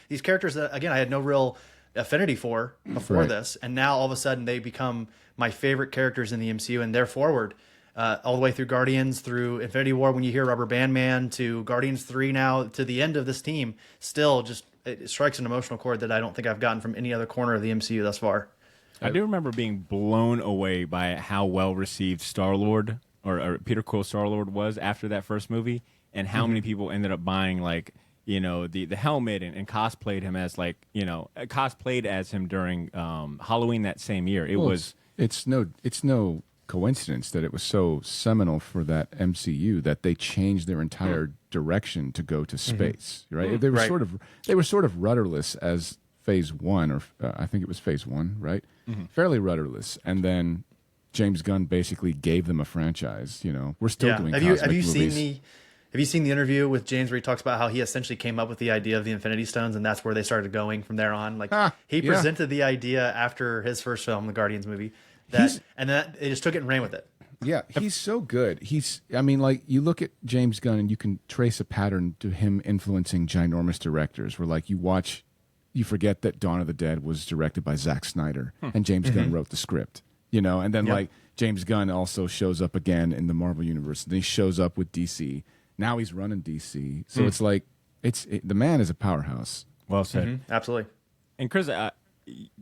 these characters that, again, I had no real affinity for before this, and now all of a sudden they become my favorite characters in the MCU, and they're forward all the way through Guardians, through Infinity War, when you hear Rubber Band Man, to Guardians 3 now, to the end of this team. Still, just it strikes an emotional chord that I don't think I've gotten from any other corner of the MCU thus far. I do remember being blown away by how well received Star-Lord or Peter Quill Star-Lord was after that first movie, and how many people ended up buying, like, you know, the helmet and cosplayed him as, like, you know, cosplayed as him during Halloween that same year. It's no coincidence that it was so seminal for that MCU that they changed their entire direction to go to space, right? They were sort of rudderless as Phase 1, or I think it was Phase 1, right? Fairly rudderless, and then James Gunn basically gave them a franchise. You know, we're still doing cosmic movies. Have you seen the interview with James where he talks about how he essentially came up with the idea of the Infinity Stones, and that's where they started going from there on? Like he presented the idea after his first film, the Guardians movie, and then they just took it and ran with it. Yeah, he's so good. I mean, like, you look at James Gunn and you can trace a pattern to him influencing ginormous directors. Where, like, you forget that Dawn of the Dead was directed by Zack Snyder, and James Gunn wrote the script. You know, and then like James Gunn also shows up again in the Marvel universe. And he shows up with DC. Now he's running DC. So it's like the man is a powerhouse. Well said. Absolutely. And Chris,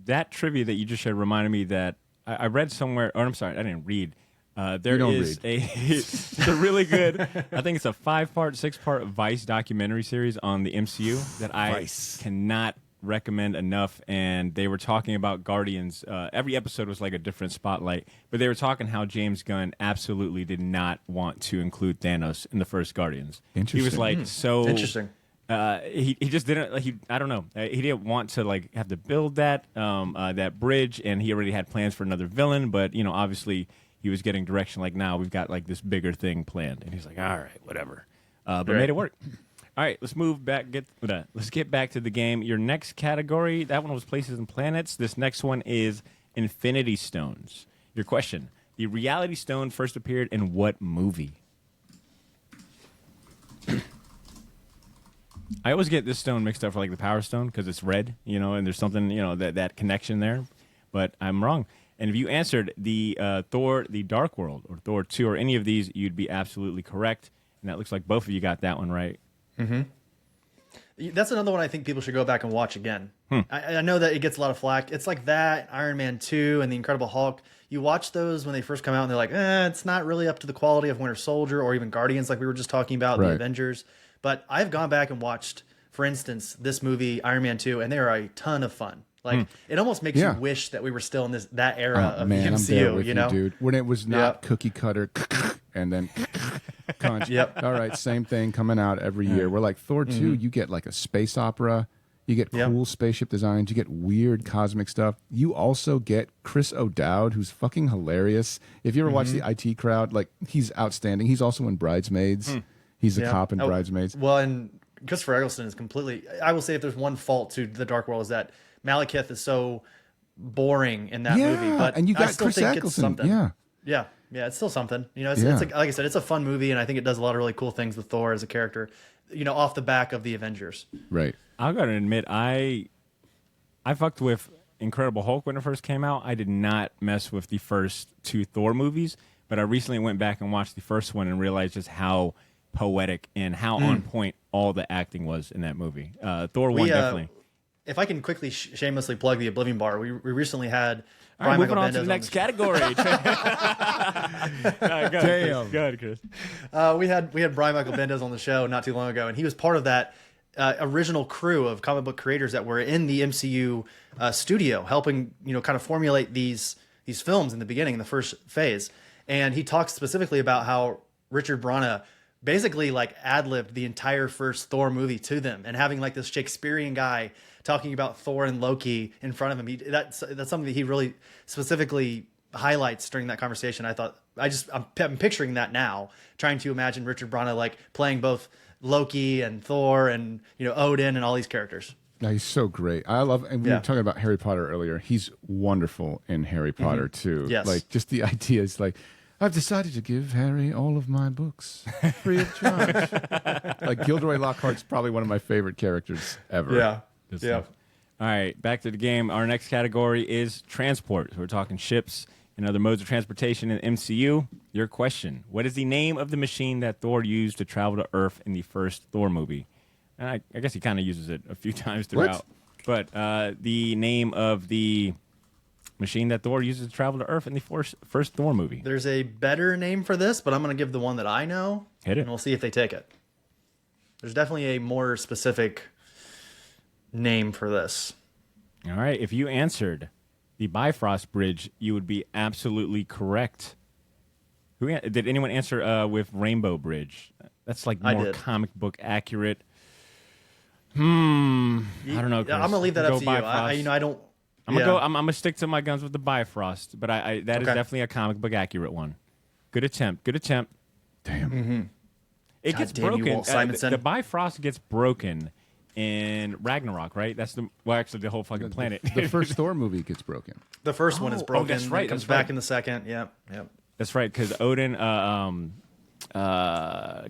that trivia that you just shared reminded me that I read somewhere, or I'm sorry, I didn't read. There is it's a really good, I think it's a 5-part, 6-part Vice documentary series on the MCU that I cannot recommend enough. And they were talking about Guardians. Every episode was like a different spotlight, but they were talking how James Gunn absolutely did not want to include Thanos in the first Guardians. Interesting. He was like so interesting. He just didn't like I don't know, he didn't want to like have to build that that bridge, and he already had plans for another villain, but you know, obviously he was getting direction like, now we've got like this bigger thing planned, and he's like, all right, whatever, but made it work. All right, let's move back. Let's get back to the game. Your next category, that one was places and planets. This next one is Infinity Stones. Your question: the Reality Stone first appeared in what movie? I always get this stone mixed up for like the Power Stone because it's red, you know, and there's something, you know, that connection there. But I'm wrong. And if you answered the Thor, the Dark World, or Thor 2, or any of these, you'd be absolutely correct. And that looks like both of you got that one right. That's another one I think people should go back and watch again. I know that it gets a lot of flack. It's like that, Iron Man 2 and the Incredible Hulk. You watch those when they first come out and they're like, it's not really up to the quality of Winter Soldier or even Guardians, like we were just talking about, the Avengers. But I've gone back and watched, for instance, this movie, Iron Man 2, and they are a ton of fun. Like, it almost makes you wish that we were still in that era of the MCU, I'm there with you know? dude. When it was not cookie cutter and then conch. All right, same thing coming out every year. We're like, Thor 2, you get like a space opera. You get cool spaceship designs. You get weird cosmic stuff. You also get Chris O'Dowd, who's fucking hilarious. If you ever watch the IT Crowd, like, he's outstanding. He's also in Bridesmaids. He's a cop in Bridesmaids. Well, and Christopher Eccleston is completely... I will say if there's one fault to The Dark World is that Malekith is so boring in that movie. But and you got I still Chris think Eccleston. it's something. Yeah. Yeah, it's still something. You know, it's, Yeah. it's like I said, it's a fun movie, and I think it does a lot of really cool things with Thor as a character. You know, off the back of the Avengers. Right. I gotta admit, I fucked with Incredible Hulk when it first came out. I did not mess with the first 2 Thor movies, but I recently went back and watched the first one and realized just how poetic and how on point all the acting was in that movie. Thor 1 definitely. If I can quickly shamelessly plug the Oblivion Bar, we recently had All right, Brian moving Michael on to Bendis the next the category. Damn. Go ahead, Chris. we had Brian Michael Bendis on the show not too long ago, and he was part of that original crew of comic book creators that were in the MCU studio, helping kind of formulate these films in the beginning, in the first phase. And he talks specifically about how Richard Branagh basically like ad-libbed the entire first Thor movie to them, and having like this Shakespearean guy talking about Thor and Loki in front of him. That's something that he really specifically highlights during that conversation. I'm picturing that now, trying to imagine Richard Branagh like playing both Loki and Thor and Odin and all these characters. No, he's so great. I love, and we were talking about Harry Potter earlier. He's wonderful in Harry Potter too. Yes. Like just the idea is like, I've decided to give Harry all of my books free of charge. Like Gilderoy Lockhart's probably one of my favorite characters ever. Good stuff. All right, back to the game. Our next category is transport. So we're talking ships and other modes of transportation in MCU. Your question: what is the name of the machine that Thor used to travel to Earth in the first Thor movie? And I guess he kind of uses it a few times throughout. But the name of the machine that Thor uses to travel to Earth in the first Thor movie. There's a better name for this, but I'm going to give the one that I know. Hit it. And we'll see if they take it. There's definitely a more specific name for this. All right, if you answered the Bifrost Bridge, you would be absolutely correct. Did anyone answer with Rainbow Bridge? That's like more comic book accurate. I don't know, Chris. I'm gonna leave that up to you. I don't. I'm gonna stick to my guns with the Bifrost, but that is definitely a comic book accurate one. Good attempt. Damn. Mm-hmm. It God gets damn you, broken. Walt Simonson. The Bifrost gets broken in Ragnarok, right? That's actually the whole fucking planet. The first Thor movie gets broken. The first one is broken. that's right. It comes back in the second. Yep. That's right, because Odin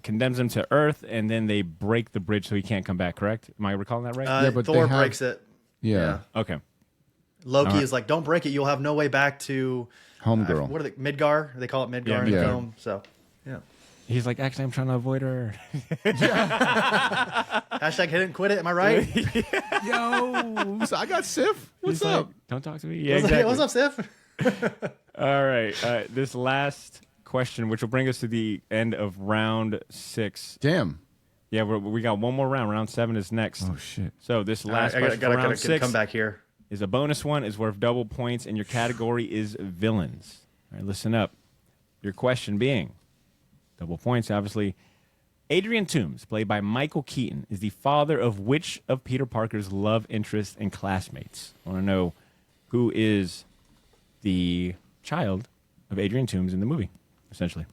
condemns him to Earth, and then they break the bridge so he can't come back, correct? Am I recalling that right? Yeah, but Thor breaks it. Yeah. Okay. Loki is like, don't break it. You'll have no way back to Homegirl. what are they? Midgar? They call it Midgar in the Midgar. film. So, yeah. He's like, actually, I'm trying to avoid her. Hashtag hit it and quit it. Am I right? Yo, so I got Sif. What's He's up? like, don't talk to me. Yeah, exactly. What's up, Sif? All right. This last question, which will bring us to the end of round 6. Damn. Yeah, we got one more round. Round 7 is next. Oh shit. So this last I question for round gotta 6 come back here. is a bonus one. Is worth double points, and your category is villains. All right, listen up. Your question being, double points, obviously. Adrian Toomes, played by Michael Keaton, is the father of which of Peter Parker's love interests and classmates? I want to know who is the child of Adrian Toomes in the movie, essentially.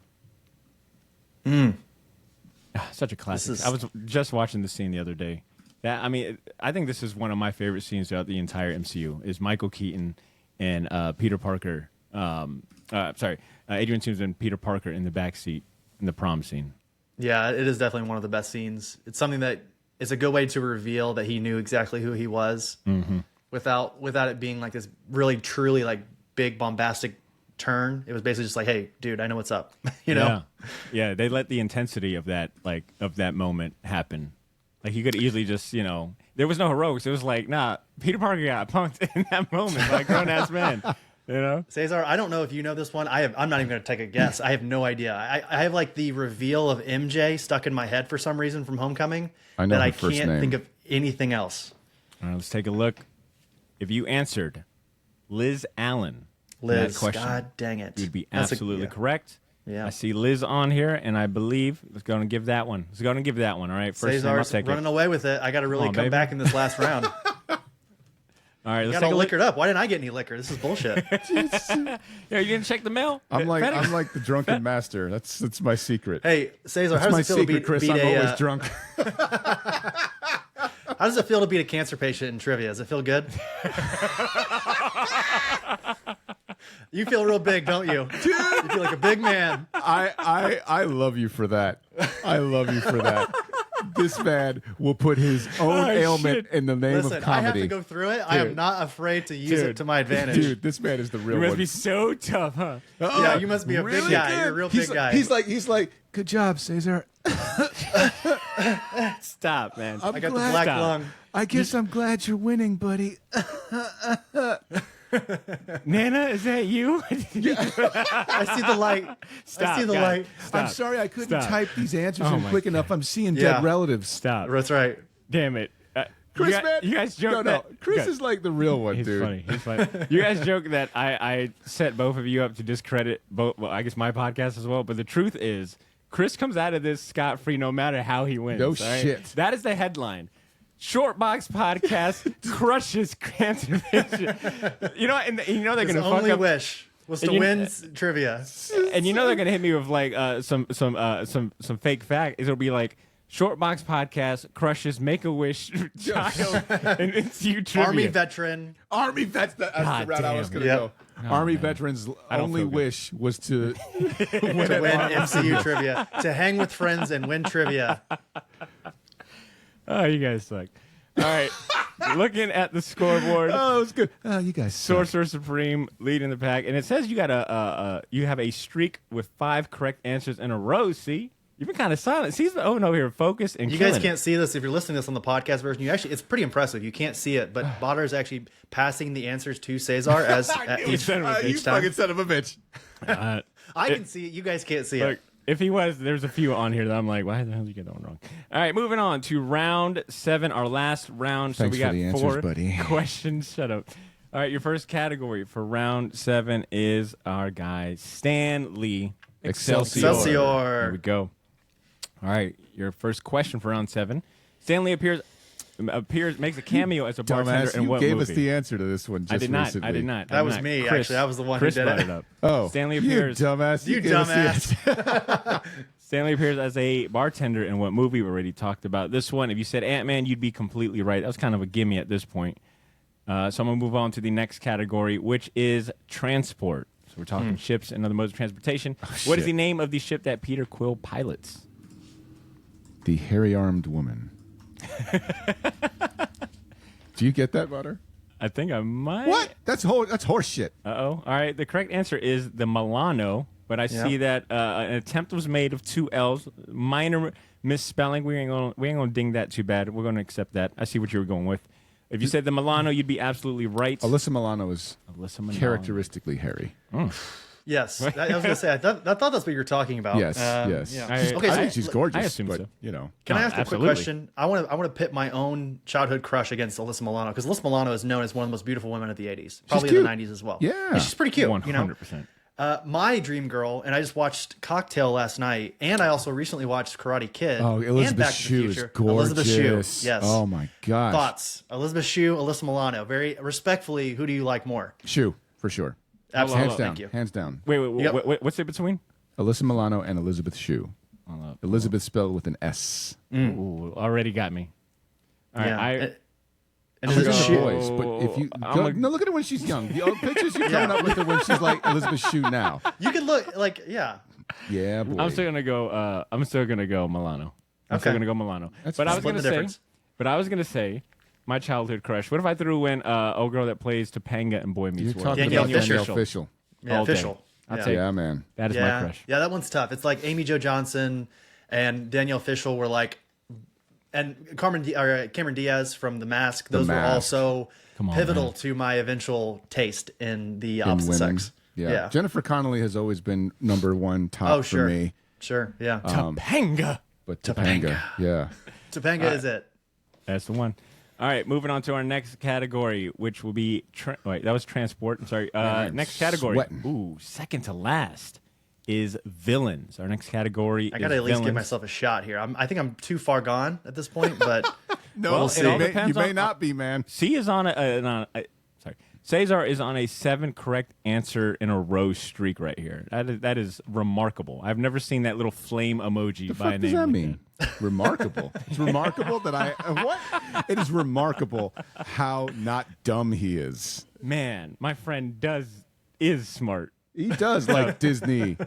Such a classic. I was just watching this scene the other day. I think this is one of my favorite scenes throughout the entire MCU, is Michael Keaton and Peter Parker. Adrian Toomes and Peter Parker in the backseat in the prom scene. Yeah, it is definitely one of the best scenes. It's something that is a good way to reveal that he knew exactly who he was, without it being like this really truly like big bombastic turn. It was basically just like, hey, dude, I know what's up. Yeah. They let the intensity of that moment happen. Like, you could easily just, there was no heroics. It was like, nah, Peter Parker got punked in that moment, like grown ass man. Cesar, I don't know if you know this one. I'm not even going to take a guess. I have no idea. I have like the reveal of MJ stuck in my head for some reason from Homecoming. I know that her I first can't name. think of anything else. All right, let's take a look. If you answered Liz Allen, Liz, that question, God dang it, you'd be That's absolutely correct. Yeah. I see Liz on here, and I believe let's go and give that one. All right, first name, I'll Cesar's take running it. away with it. I got to really on, come baby. back in this last round. All right, let's Got take all a look. liquored up. Why didn't I get any liquor? This is bullshit. Yeah, you didn't check the mail. I'm like FedEx? the drunken master. That's my secret. Hey, Cesar, how That's my does it feel to secret, Chris. beat I'm a? always drunk. How does it feel to beat a cancer patient in trivia? Does it feel good? You feel real big, don't you? Dude. You feel like a big man. I love you for that. I love you for that. This man will put his own ailment in the name Listen, of comedy. I have to go through it. I am not afraid to use it to my advantage. Dude, this man is the real You one. must be so tough, huh? Yeah, you must be a Really big guy. good. You're a real He's big like- guy. He's like, good job, Cesar. Stop, man. I got the glad- black Stop. lung. I guess I'm glad you're winning, buddy. Nana, is that you? I see the light. Stop, I see the guys. light. Stop. I'm sorry I couldn't Stop. type these answers Oh in my quick God. enough. I'm seeing Yeah. dead relatives. Stop. That's right. Damn it. Chris, you guys, man. you guys joke no, that Chris guys- is like the real one, He's dude. funny. He's funny. You guys joke that I set both of you up to discredit both. Well, I guess my podcast as well. But the truth is, Chris comes out of this scot free no matter how he wins. No all right? shit. That is the headline. Short Box Podcast crushes cancer patient. You know, and you know they're His gonna fuck only up. wish was And to you- win trivia. And you know they're gonna hit me with like some fake fact. It'll be like Short Box Podcast crushes Make a Wish child and MCU trivia. Army veteran. Army vets. That's the God route I was damn. going to Yep. go. Army veterans' I don't only feel good. wish was to To win MCU trivia. To hang with friends and win trivia. Oh, you guys suck. All right, looking at the scoreboard. Oh, it's good. Oh, you guys. suck. Sorcerer Supreme leading the pack, and it says you got you have a streak with 5 correct answers in a row. See, you've been kind of silent. See, he's been over here focused and You killing guys it. can't see this if you're listening to this on the podcast version. You actually, it's pretty impressive. You can't see it, but Badr is actually passing the answers to Cesar as each son of a You time. fucking son of a bitch. I can see it. You guys can't see Look, it. if he was, there's a few on here that I'm like, why the hell did you get that one wrong? All right, moving on to round 7, our last round. Thanks so we for got the answers, 4 buddy. questions. Shut up. All right, your first category for round 7 is our guy Stan Lee. Excelsior. There we Excelsior. go. All right, your first question for round 7. Stan Lee makes a cameo as a bartender Dumbass, in you what gave movie? us the answer to this one just I did not. recently. I did not. I That did was not. me, Chris, actually. I was the one who Chris did brought it. it up. Oh, Stanley you appears. dumbass. You gave us the dumbass. answer. Stanley appears as a bartender in what movie we already talked about. This one, if you said Ant-Man, you'd be completely right. That was kind of a gimme at this point. So I'm going to move on to the next category, which is transport. So we're talking ships and other modes of transportation. What is shit. the name of the ship that Peter Quill pilots? The hairy-armed woman. Do you get that, Butter? I think I might. What? That's horse shit. Uh-oh. All right, the correct answer is the Milano, but I see that an attempt was made of 2 L's. Minor misspelling. We ain't gonna ding that too bad. We're gonna accept that. I see what you were going with. If you said the Milano, you'd be absolutely right. Alyssa Milano is Alyssa Milano. characteristically hairy. Yes. I was going to say, I thought that's what you were talking about. Yes, yes. yeah. I- Okay, I so think she's gorgeous. I assume but, so. you know. Can I No, ask a absolutely. quick question? I want to pit my own childhood crush against Alyssa Milano because Alyssa Milano is known as one of the most beautiful women of the 80s, probably in cute. the 90s as well. Yeah. And she's pretty cute. 100%. My dream girl, and I just watched Cocktail last night, and I also recently watched Karate Kid. Oh, and Elizabeth Back to the Shue is Future. gorgeous. Elizabeth Shue, yes. Oh my gosh. Thoughts? Elizabeth Shue, Alyssa Milano. Very respectfully, who do you like more? Shue, for sure. Absolutely. Hands down. Thank you. Hands down. Wait, Yep. what's it between? Alyssa Milano and Elizabeth Shue. Elizabeth spelled with an S. Ooh, already got me. All right, Yeah. And She's Elizabeth in the Shue. boys, but if you I'm go, a- no, look at her when she's young. The old pictures you're coming up with her when she's like Elizabeth Shue now. You could look like, yeah. Yeah, boy. I'm still gonna go. I'm still gonna go Milano. I'm still Okay. gonna go Milano. That's but I fine. was Split gonna the say. difference. But I was gonna say, my childhood crush. What if I threw in old girl that plays Topanga and Boy Meets You're World? talking Danielle about Danielle Fishel. Fishel. Yeah, All day. official. I'll Yeah. take Yeah, man. that is yeah. my crush. Yeah, that one's tough. It's like Amy Jo Johnson and Danielle Fishel were like, and Cameron Diaz from The Mask. Those were Mask. also Come on, pivotal man. to my eventual taste in the In opposite women. sex. Yeah. Jennifer Connelly has always been number one top Oh, for sure. me. Sure. Yeah. Topanga. But Topanga, yeah. Topanga is it. That's the one. All right, moving on to our next category, which will be wait, that was transport. I'm sorry. I'm Next category. sweating. Ooh, second to last is villains. Our next category. I gotta is at least give villains. myself a shot here. I think I'm too far gone at this point, but No, Well, we'll it see. all you depends may on- not be, man. C is on sorry. Cesar is on a 7 correct answer in a row streak right here. That is remarkable. I've never seen that little flame emoji The by a fuck name. does that like mean? Remarkable. It's remarkable that I what? It is remarkable how not dumb he is. Man, my friend is smart. He does like Disney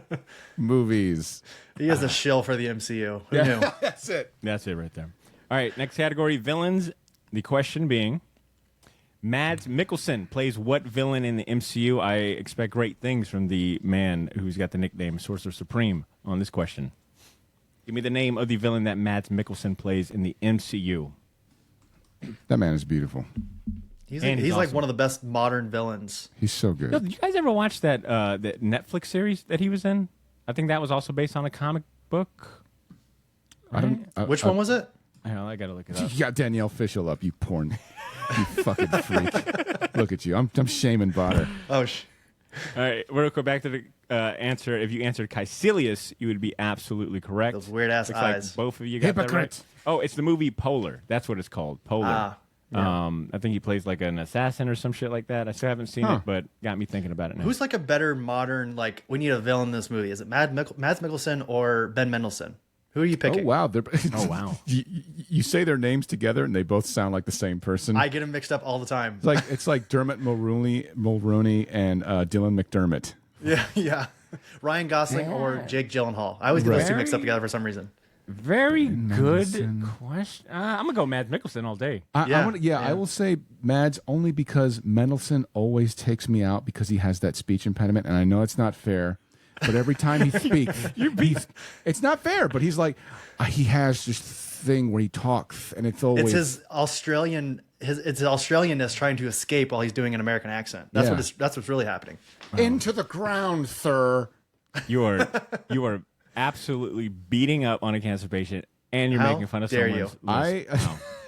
movies. He is a shill for the MCU. Who knew? That's it. That's it right there. All right, next category, villains. The question being, Mads Mikkelsen plays what villain in the MCU? I expect great things from the man who's got the nickname Sorcerer Supreme on this question. Give me the name of the villain that Mads Mikkelsen plays in the MCU. That man is beautiful. He's And he's like awesome. one of the best modern villains. He's so good. Yo, did you guys ever watch that Netflix series that he was in? I think that was also based on a comic book. I don't. Which one was it? Hang on, I gotta look it up. You got Danielle Fishel up, you porn. You fucking freak. Look at you. I'm shaming Badr. Oh, All right, we'll go back to the answer. If you answered Caecilius, you would be absolutely correct. Those weird-ass Looks eyes. Like both of you got that right. Hypocrite. Oh, it's the movie Polar. That's what it's called. Polar. Ah, I think he plays like an assassin or some shit like that. I still haven't seen it, but got me thinking about it now. who's like a better modern, like, we need a villain in this movie? Is it Mads Mikkelsen or Ben Mendelsohn? Who are you Oh picking? wow! Oh, wow. You say their names together and they both sound like the same person. I get them mixed up all the time. It's like Dermot Mulroney and Dylan McDermott. Yeah. Ryan Gosling or Jake Gyllenhaal. I always get those two mixed up together for some reason. Very good Mendelsohn. question. I'm gonna go Mads Mikkelsen all day. I will say Mads only because Mendelsohn always takes me out because he has that speech impediment, and I know it's not fair. But every time he speaks, it's not fair. But he's like, he has this thing where he talks, and it's always It's his Australianness trying to escape while he's doing an American accent. That's what's really happening. into the ground, sir. You are absolutely beating up on a cancer patient, and you're How making fun of dare someone's you.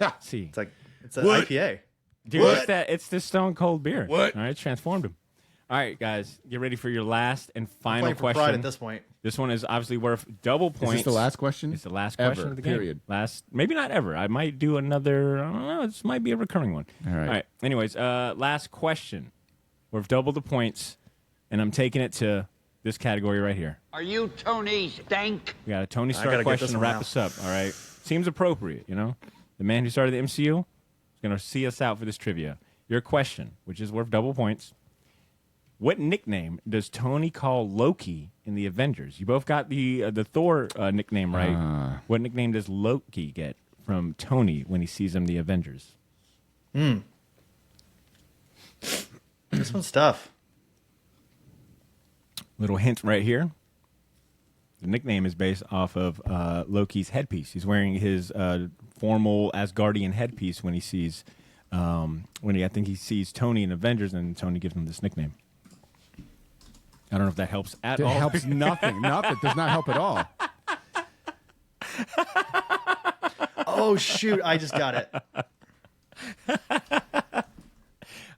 list. See, It's like it's an IPA. dude, it's the Stone Cold beer. What? All right, it's transformed him. All right, guys, get ready for your last and final Playing for question. pride at this point. This one is obviously worth double points. Is this the last question? It's the last Ever, question of the game. period. Maybe not ever. I might do another. I don't know. This might be a recurring one. All right. Anyways, last question. Worth double the points, and I'm taking it to this category right here. Are you Tony Stank? We got a Tony gotta Stark get question this to one wrap now. us up. All right. Seems appropriate, you know? The man who started the MCU is going to see us out for this trivia. Your question, which is worth double points. What nickname does Tony call Loki in the Avengers? You both got the Thor nickname right. What nickname does Loki get from Tony when he sees him in the Avengers? This one's tough. Little hint right here. The nickname is based off of Loki's headpiece. He's wearing his formal Asgardian headpiece when he sees, I think he sees Tony in Avengers, and Tony gives him this nickname. I don't know if that helps at It all. helps nothing. Nothing. Does not help at all. Oh shoot! I just got it. I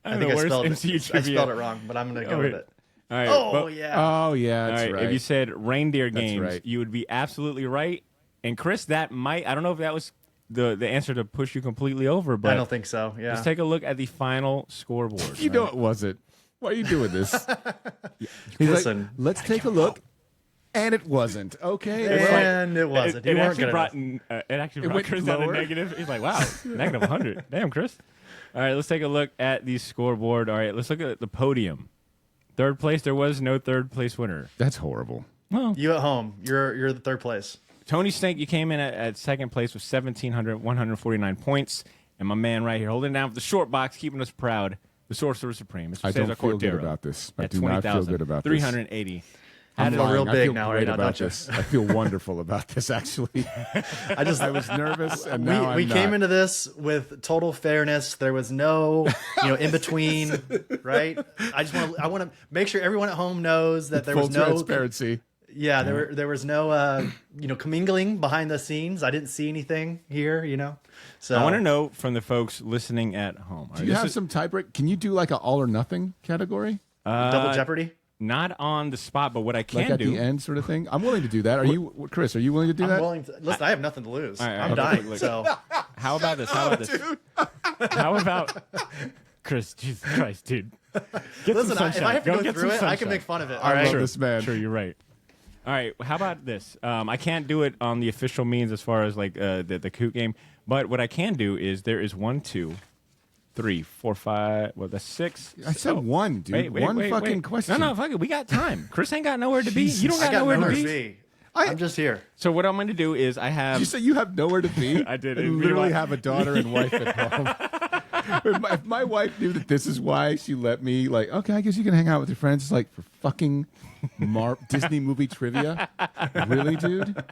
think I worst spelled MCU it. I trivia. spelled it wrong, but I'm gonna go with it. All right. Oh well, yeah. Oh yeah, all that's right. right. If you said reindeer That's games, right. you would be absolutely right. And Chris, that might, I don't know if that was the answer to push you completely over, but I don't think so. Yeah. let's take a look at the final scoreboard. You know it wasn't. Why are you doing this? He's Listen. like, let's take a look. And it wasn't. Okay. And it wasn't. You It weren't actually good brought enough. it actually It brought went Chris down to lower. negative. He's like, wow, negative 100. Damn, Chris. All right, let's take a look at the scoreboard. All right, let's look at the podium. Third place, there was no third place winner. That's horrible. Well, You at home. You're the third place. Tony Stank, you came in at second place with 1,149 points. And my man right here holding it down with the short box, keeping us proud, the Sorcerer Supreme, Mr. I Cesar don't feel good Cordero, about this. I at do not feel good about this. 20,380. I'm lying. real I big feel now, great right now, about don't you? this. I feel wonderful about this, actually. I was nervous, and now we I'm came not. into this with total fairness. There was no, in between, right? I want to make sure everyone at home knows that there Full was no transparency. Yeah, there was no commingling behind the scenes. I didn't see anything here, So I want to know from the folks listening at home. All Do right, you this have is some tiebreak? Can you do like a all or nothing category? Double Jeopardy. not on the spot, but what I can Like at do. the end sort of thing? I'm willing to do that. Are you, Chris, are you willing to do I'm that? willing to listen. I have nothing to lose. All right, I'm okay, dying. look. So How about this? How about this? How about Chris? Jesus Christ, dude. Get listen, some if sunshine. I have to go get through some it, I can sunshine. make fun of it. All I right. love this man. Sure, you're right. All right, how about this? I can't do it on the official means as far as like the Coot game, but what I can do is there is 1, 2, 3, 4, 5. Well, that's 6. I said one, dude. Wait, one wait, fucking wait. question. No, fuck it. We got time. Chris ain't got nowhere to be. You don't I got got nowhere nowhere to to be. be. I'm just here. So what I'm going to do is I have. Did you say you have nowhere to be? I did. I It'd be literally like- have a daughter and wife at home. If my wife knew that this is why she let me, like, okay, I guess you can hang out with your friends. It's like for fucking Disney movie trivia. Really, dude?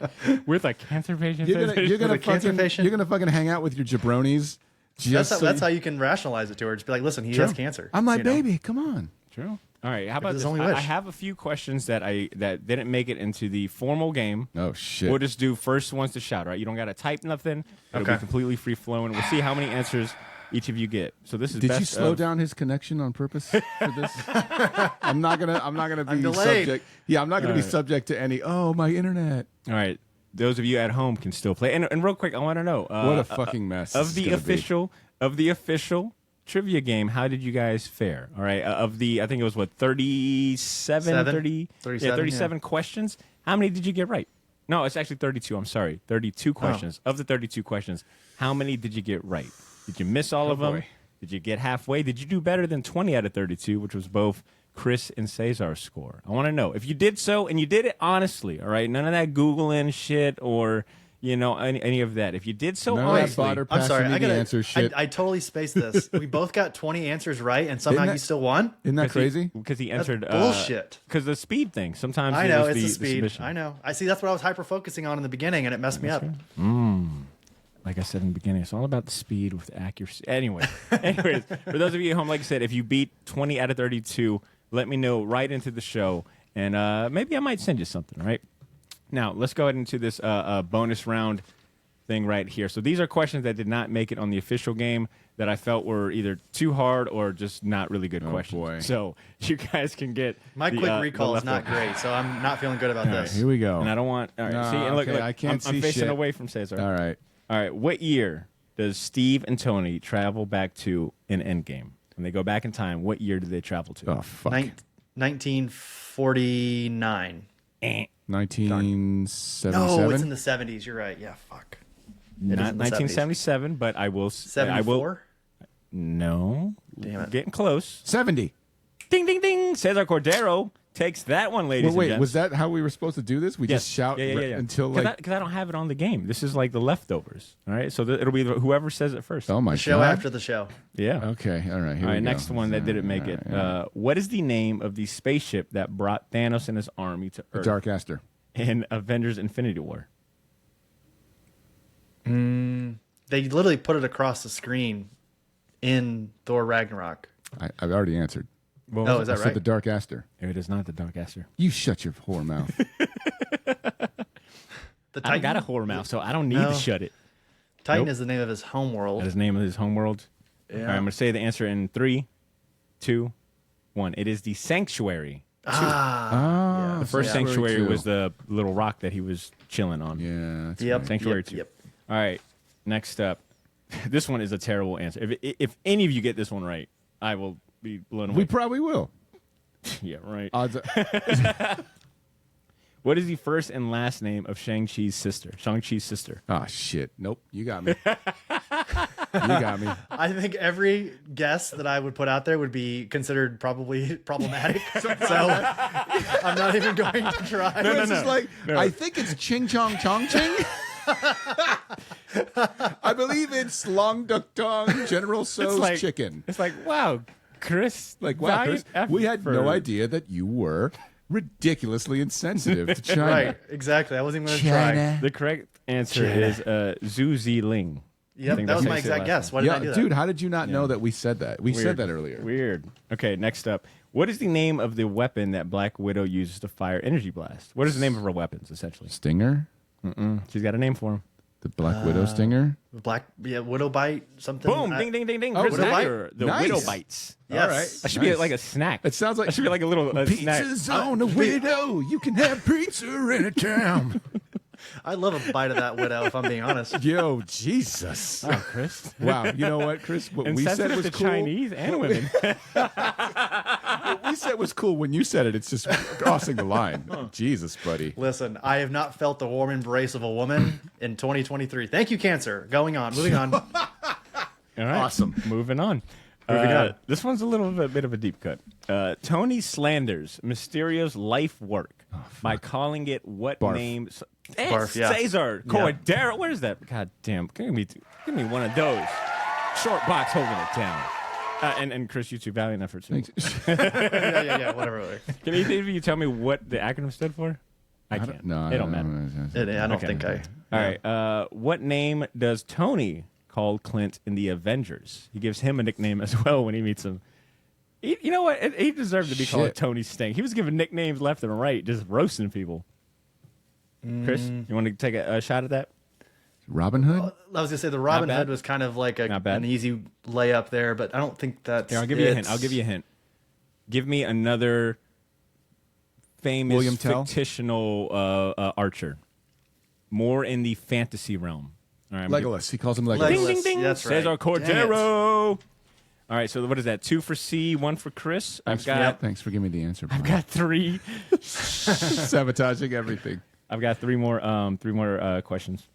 with a cancer patient. You're gonna a cancer patient? you're gonna fucking hang out with your jabronis. Just That's how you can rationalize it to her. Just be like, listen, he has cancer. I'm like, you know? baby, come on. True. All right. How about his this? only I wish. have a few questions that didn't make it into the formal game. Oh shit. We'll just do first ones to shout. Right? You don't got to type nothing. It'll be Okay. completely free flowing. We'll see how many answers each of you get. So this is. Did best you slow of- down his connection on purpose for this? I'm not gonna be delayed. subject. Yeah, I'm not gonna be subject to any. Oh, my internet. All right. Those of you at home can still play. And real quick, I want to know What a fucking mess this of is the gonna be. official trivia game. How did you guys fare? All right. I think it was what 37, 30, 37 questions. How many did you get right? No, it's actually 32. I'm sorry, 32 questions. Of the 32 questions, how many did you get right? Did you miss all of them? boy. Did you get halfway? Did you do better than 20 out of 32, which was both Chris and Cesar's score? I want to know if you did so, and you did it honestly. All right, none of that Googling shit or any of that. If you did so None of that honestly, Badr I'm sorry. passing me I the gotta answer shit. I totally spaced this. We both got 20 answers right, and somehow Isn't you that- still won. Isn't that crazy? because he That's answered bullshit. Because the speed thing. Sometimes I it know was it's the speed. submission. I know. I see. That's what I was hyper focusing on in the beginning, and it messed me up. Like I said in the beginning, it's all about the speed with the accuracy. Anyways, for those of you at home, like I said, if you beat 20 out of 32, let me know right into the show, and maybe I might send you something. All right. Now let's go ahead into this bonus round thing right here. So these are questions that did not make it on the official game that I felt were either too hard or just not really good questions. boy. So you guys can get My the, quick recall the is not leftover. great, so I'm not feeling good about this. Here we go. And I don't want. All right. No, see, and look, okay, look, I can't I'm see facing shit. away from Cesar. All right. All right. What year does Steve and Tony travel back to in Endgame? When they go back in time, what year do they travel to? Oh fuck. 1949. 1977. No, it's in the 70s. You're right. Yeah, fuck. It is Not in the 70s. 1977, but I will. I will. 74? No. Damn it. Getting close. 70. Ding, ding, ding. Cesar Cordero takes that one, ladies Well, wait, and gents. was that how we were supposed to do this? We Yes. just shout until like. Because I don't have it on the game. This is like the leftovers. All right. So it'll be whoever says it first. Oh my The show god. after the show. Yeah. Okay. All right. Here All we right, go. next one that didn't make it. What is the name of the spaceship that brought Thanos and his army to Earth Dark Aster. in Avengers Infinity War? They literally put it across the screen in Thor Ragnarok. I've already answered. Well, Oh, is I that said right? the Dark Aster. it is not the Dark Aster. You shut your whore mouth. The I don't got a Titan, horror mouth, so I don't need No. to shut it. Titan Nope. is the name of his homeworld. That is the name of his homeworld. All right, I'm going to say the answer in 3, 2, 1. It is the Sanctuary. Ah. The first Yeah. Sanctuary Two. was the little rock that he was chilling on. Yeah. That's Yep. right. Sanctuary Yep, 2. yep. All right, next up. This one is a terrible answer. If any of you get this one right, I will be blown away. We probably will. Yeah, right. Odds. What is the first and last name of Shang-Chi's sister? Shang-Chi's sister. Oh shit. Nope. You got me. You got me. I think every guess that I would put out there would be considered probably problematic. so I'm not even going to try. Chris is like, I think it's Ching Chong Chong Ching. I believe it's Long Duck Dong General So's like- chicken. It's like, wow, Chris. Like, wow, Chris, valiant we had effort. no idea that you were ridiculously insensitive to China. Right, exactly. I wasn't even going to try. The correct answer is Zhu Ziling. I Yep, think that was that's my his exact last guess. name. Why did I Yeah, do that? dude, how did you not know that we said that? We said Weird. that earlier. Weird. Okay, next up. What is the name of the weapon that Black Widow uses to fire energy blast? What is the name of her weapons, essentially? Stinger? She's got a name for him. The Black Widow Stinger? Widow bite, something. Boom! Ding, ding, ding, ding. Oh, Chris Widow bite? Tucker, the Nice. Widow bites. Yes. All right. That should be Nice. like a snack. It sounds like that should be like a little snack. Pizza's on a widow. You can have pizza anytime. I love a bite of that widow, if I'm being honest. Yo, Jesus. Oh, Chris. Wow. You know what, Chris? What we said Insensitive was to cool. Chinese and women. What we said was cool. When you said it, it's just crossing the line. Jesus, buddy. Listen, I have not felt the warm embrace of a woman in 2023. Thank you, Cancer. Going on, moving on. All right. Awesome. Moving on. Moving on. This one's a bit of a deep cut. Tony slanders Mysterio's life work by calling it what Barf. name? Barf, yeah. Cesar Cordero. Where is that? God damn. Give me one of those. Short box holding it down. And Chris, you too. Valiant effort too. yeah, whatever. Can either of you tell me what the acronym stood for? I can't. No, it don't matter. I don't think I. All right. What name does Tony call Clint in the Avengers? He gives him a nickname as well when he meets him. You know what? He deserved to be called Tony Stank. He was giving nicknames left and right, just roasting people. Chris, you want to take a shot at that? Robin Hood? I was gonna say the Robin bad. Hood was kind of like Not bad. an easy layup there, but I don't think that's. Here, I'll give you a hint. I'll give you a hint. Give me another famous William Tell? fictional archer. More in the fantasy realm. All right, Legolas. He calls him Legolas. Legolas. Ding, ding, ding. That's right. Cesar Dang Cordero. it. All right, so what is that? 2 for C, 1 for Chris. Thanks for giving me the answer. I've got 3. Sabotaging everything. I've got 3 more questions.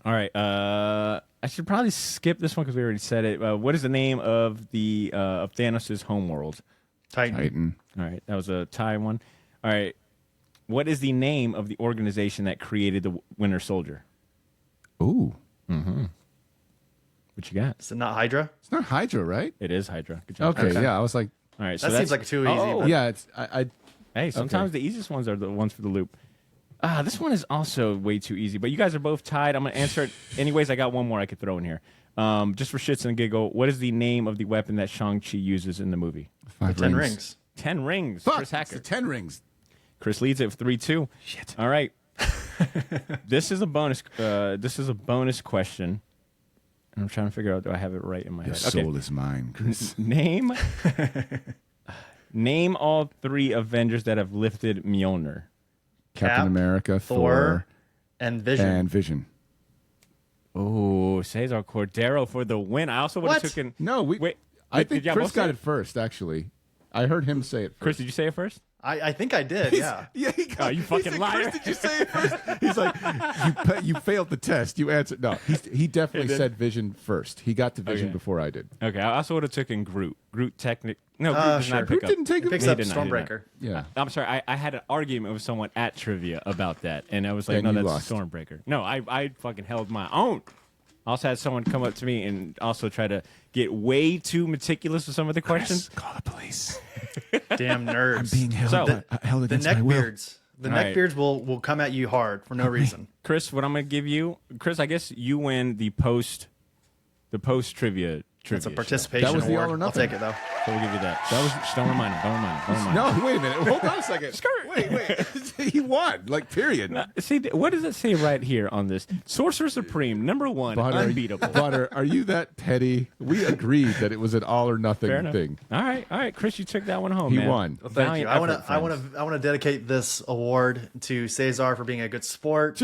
All right. I should probably skip this one because we already said it. What is the name of the of Thanos' homeworld? Titan. All right, that was a tie one. All right, what is the name of the organization that created the Winter Soldier? Ooh. What you got? Is it not Hydra? It's not Hydra, right? It is Hydra. Good job. Okay, yeah. I was like, All right, so That seems like too easy. Oh, but- yeah, it's I Hey, sometimes the easiest ones are the ones for the loop. This one is also way too easy, but you guys are both tied. I'm going to answer it anyways. I got one more I could throw in here. Just for shits and giggle, what is the name of the weapon that Shang-Chi uses in the movie? 10 rings. 10 rings. Fuck, Chris it's Hacker. the 10 rings. Chris leads it with 3-2. Shit. All right. This is a bonus. This is a bonus question. And I'm trying to figure out, do I have it right in my Your head? soul is mine, Chris. Name all 3 Avengers that have lifted Mjolnir. Captain Cap, America, Thor, and Vision. and Vision. Oh, Cesar Cordero for the win. I also would have What? taken. No, Wait, I did think y'all Chris both say got it? it first, actually. I heard him say it first. Chris, did you say it first? I think I did, yeah. Yeah, he got, Oh, you fucking he said, liar. Chris, did you say it first? He's like, you failed the test. You answered. No, he definitely did? said Vision first. He got to Vision Okay. before I did. Okay, I also would have taken Groot. Groot technic. No, Groot does sure. not pick Groot up. didn't take He it. picks He up did not, he did not. Stormbreaker. Yeah. I'm sorry. I had an argument with someone at trivia about that, and I was like, And "No, you that's lost. Stormbreaker." No, I fucking held my own. I also had someone come up to me and also try to get way too meticulous with some of the questions. Call the police. Damn nerds. I'm being held, So- held the against my will. neckbeards. The All right. neckbeards will come at you hard for no reason. Chris, what I'm going to give you, Chris, I guess you win the post trivia. It's a participation That was the award. all or I'll nothing. take it though. So we'll give you that. That was. Just don't remind him. Don't remind him. Don't remind him. No, wait a minute. Hold on a second. Wait. He won. Like, period. See, what does it say right here on this? Sorcerer Supreme, number 1, Badr, unbeatable. Badr, are you that petty? We agreed that it was an all or nothing Fair enough. thing. All right, Chris, you took that one home. He man. won. Well, thank Valiant you. effort, I friends. want to dedicate this award to Cesar for being a good sport,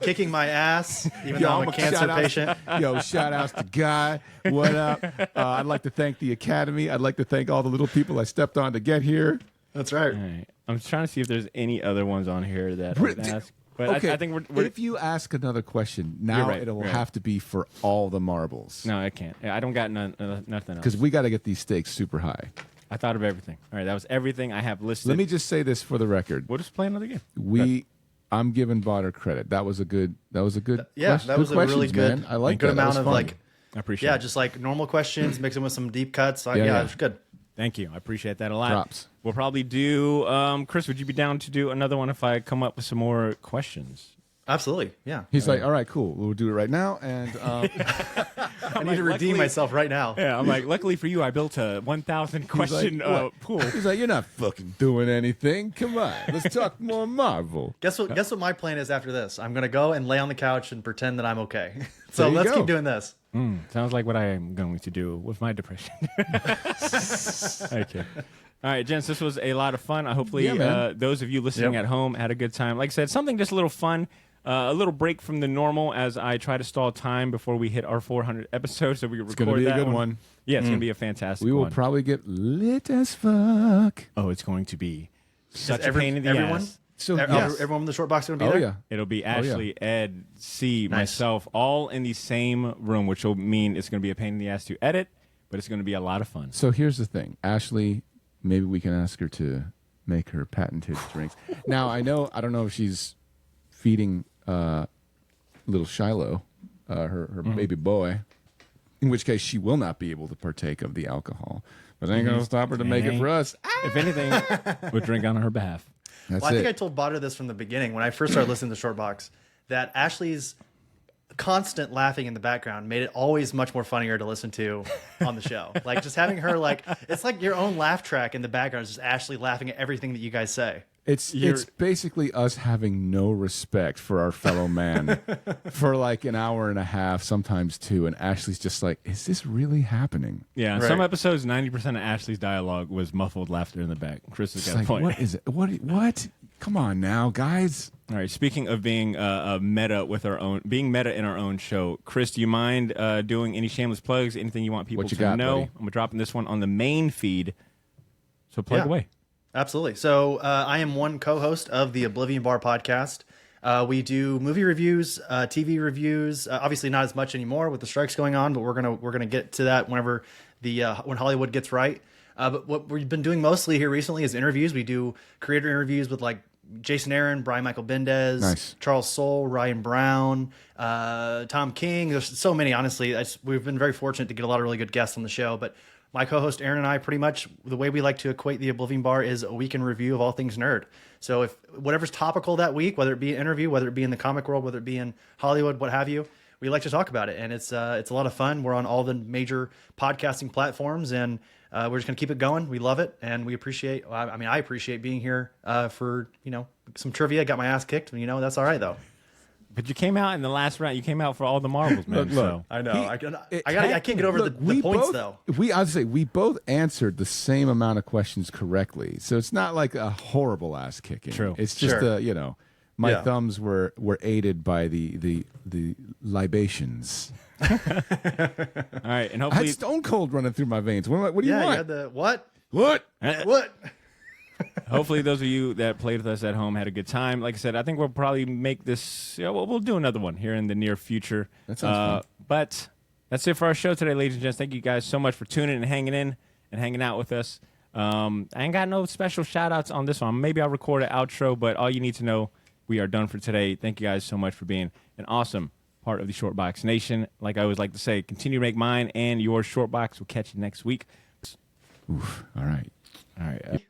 kicking my ass, even though I'm a I'ma cancer shout out- patient. Shout outs to Guy. What up? I'd like to thank the Academy. I'd like to thank all the little people I stepped on to get here. That's right. All right. I'm trying to see if there's any other ones on here that I would ask. But Okay, I think we're if you ask another question, You're now right, it'll you're right. have to be for all the marbles. no, I can't. I don't got nothing else. Because we got to get these stakes super high. I thought of everything. All right, that was everything I have listed. Let me just say this for the record. We'll just play another game. I'm giving Badr credit. That was a good. Yeah, quest- that was a really questions, good, man. I like good that. That amount was of fun. like, I appreciate yeah, it. just like normal questions, mix them with some deep cuts. Yeah, Yeah, yeah. it's good. Thank you. I appreciate that a lot. Props. We'll probably do. Chris, would you be down to do another one if I come up with some more questions? Absolutely. Yeah. He's like, all right, cool. We'll do it right now. And I need to redeem myself right now. Yeah, I'm like, luckily for you, I built a 1,000 question what? pool. he's like, you're not fucking doing anything. Come on, let's talk more Marvel. Guess what my plan is after this? I'm gonna go and lay on the couch and pretend that I'm okay. So There you let's go. keep doing this. Sounds like what I am going to do with my depression. Okay. All right, gents, this was a lot of fun. Hopefully, Yeah, man. those of you listening Yep. at home had a good time. Like I said, something just a little fun, a little break from the normal as I try to stall time before we hit our 400 episodes. So we record gonna be a that good one. Yeah, it's going to be a fantastic We will one. probably get lit as fuck. Oh, it's going to be such a every- pain in the everyone? ass. So everyone in the short box is going to be Oh there. yeah. It'll be Ashley, Ed, C, myself, all in the same room, which will mean it's going to be a pain in the ass to edit, but it's going to be a lot of fun. So here's the thing, Ashley. Maybe we can ask her to make her patented drinks. Now I don't know if she's feeding little Shiloh, her baby boy, in which case she will not be able to partake of the alcohol. But I ain't gonna stop her to make it for us. If anything, we'll drink on her behalf. That's Well, I think I it. told Badr this from the beginning when I first started listening to Short Box, that Ashley's constant laughing in the background made it always much more funnier to listen to on the show. Like just having her it's like your own laugh track in the background, is just Ashley laughing at everything that you guys say. It's basically us having no respect for our fellow man for like an hour and a half, sometimes two, and Ashley's just like, is this really happening? Yeah, in Right. some episodes, 90% of Ashley's dialogue was muffled laughter in the back. Chris has It's got a like, point. what is it? What? Come on now, guys. All right. Speaking of being meta with being meta in our own show, Chris, do you mind doing any shameless plugs? Anything you want people What you to got, know? buddy? I'm dropping this one on the main feed. So plug Yeah. away. Absolutely. So I am one co-host of the Oblivion Bar podcast. We do movie reviews, TV reviews. Obviously, not as much anymore with the strikes going on, but we're gonna get to that whenever when Hollywood gets right. But what we've been doing mostly here recently is interviews. We do creator interviews with like Jason Aaron, Brian Michael Bendez, Nice. Charles Soule, Ryan Brown, Tom King. There's so many. Honestly, we've been very fortunate to get a lot of really good guests on the show, but. My co-host Aaron and I, pretty much the way we like to equate the Oblivion Bar is a week in review of all things nerd. So if whatever's topical that week, whether it be an interview, whether it be in the comic world, whether it be in Hollywood, what have you, we like to talk about it, and it's a lot of fun. We're on all the major podcasting platforms, and we're just gonna keep it going. We love it, and we appreciate. I appreciate being here for some trivia. Got my ass kicked, that's all right though. But you came out in the last round. You came out for all the marbles, man. Look, so. I know. I can't get over the points though. I'd say we both answered the same amount of questions correctly, so it's not like a horrible ass kicking. True. It's just Sure. my Yeah. thumbs were aided by the libations. All right, and I had hopefully, Stone Cold running through my veins. What do you Yeah, you want? had the what? What? What? hopefully, those of you that played with us at home had a good time. Like I said, I think we'll probably make this. We'll do another one here in the near future. That sounds fun. But that's it for our show today, ladies and gents. Thank you guys so much for tuning in and hanging out with us. I ain't got no special shout outs on this one. Maybe I'll record an outro, but all you need to know, we are done for today. Thank you guys so much for being an awesome part of the Short Box Nation. Like I always like to say, continue to make mine and your Short Box. We'll catch you next week. Oof. All right. All right.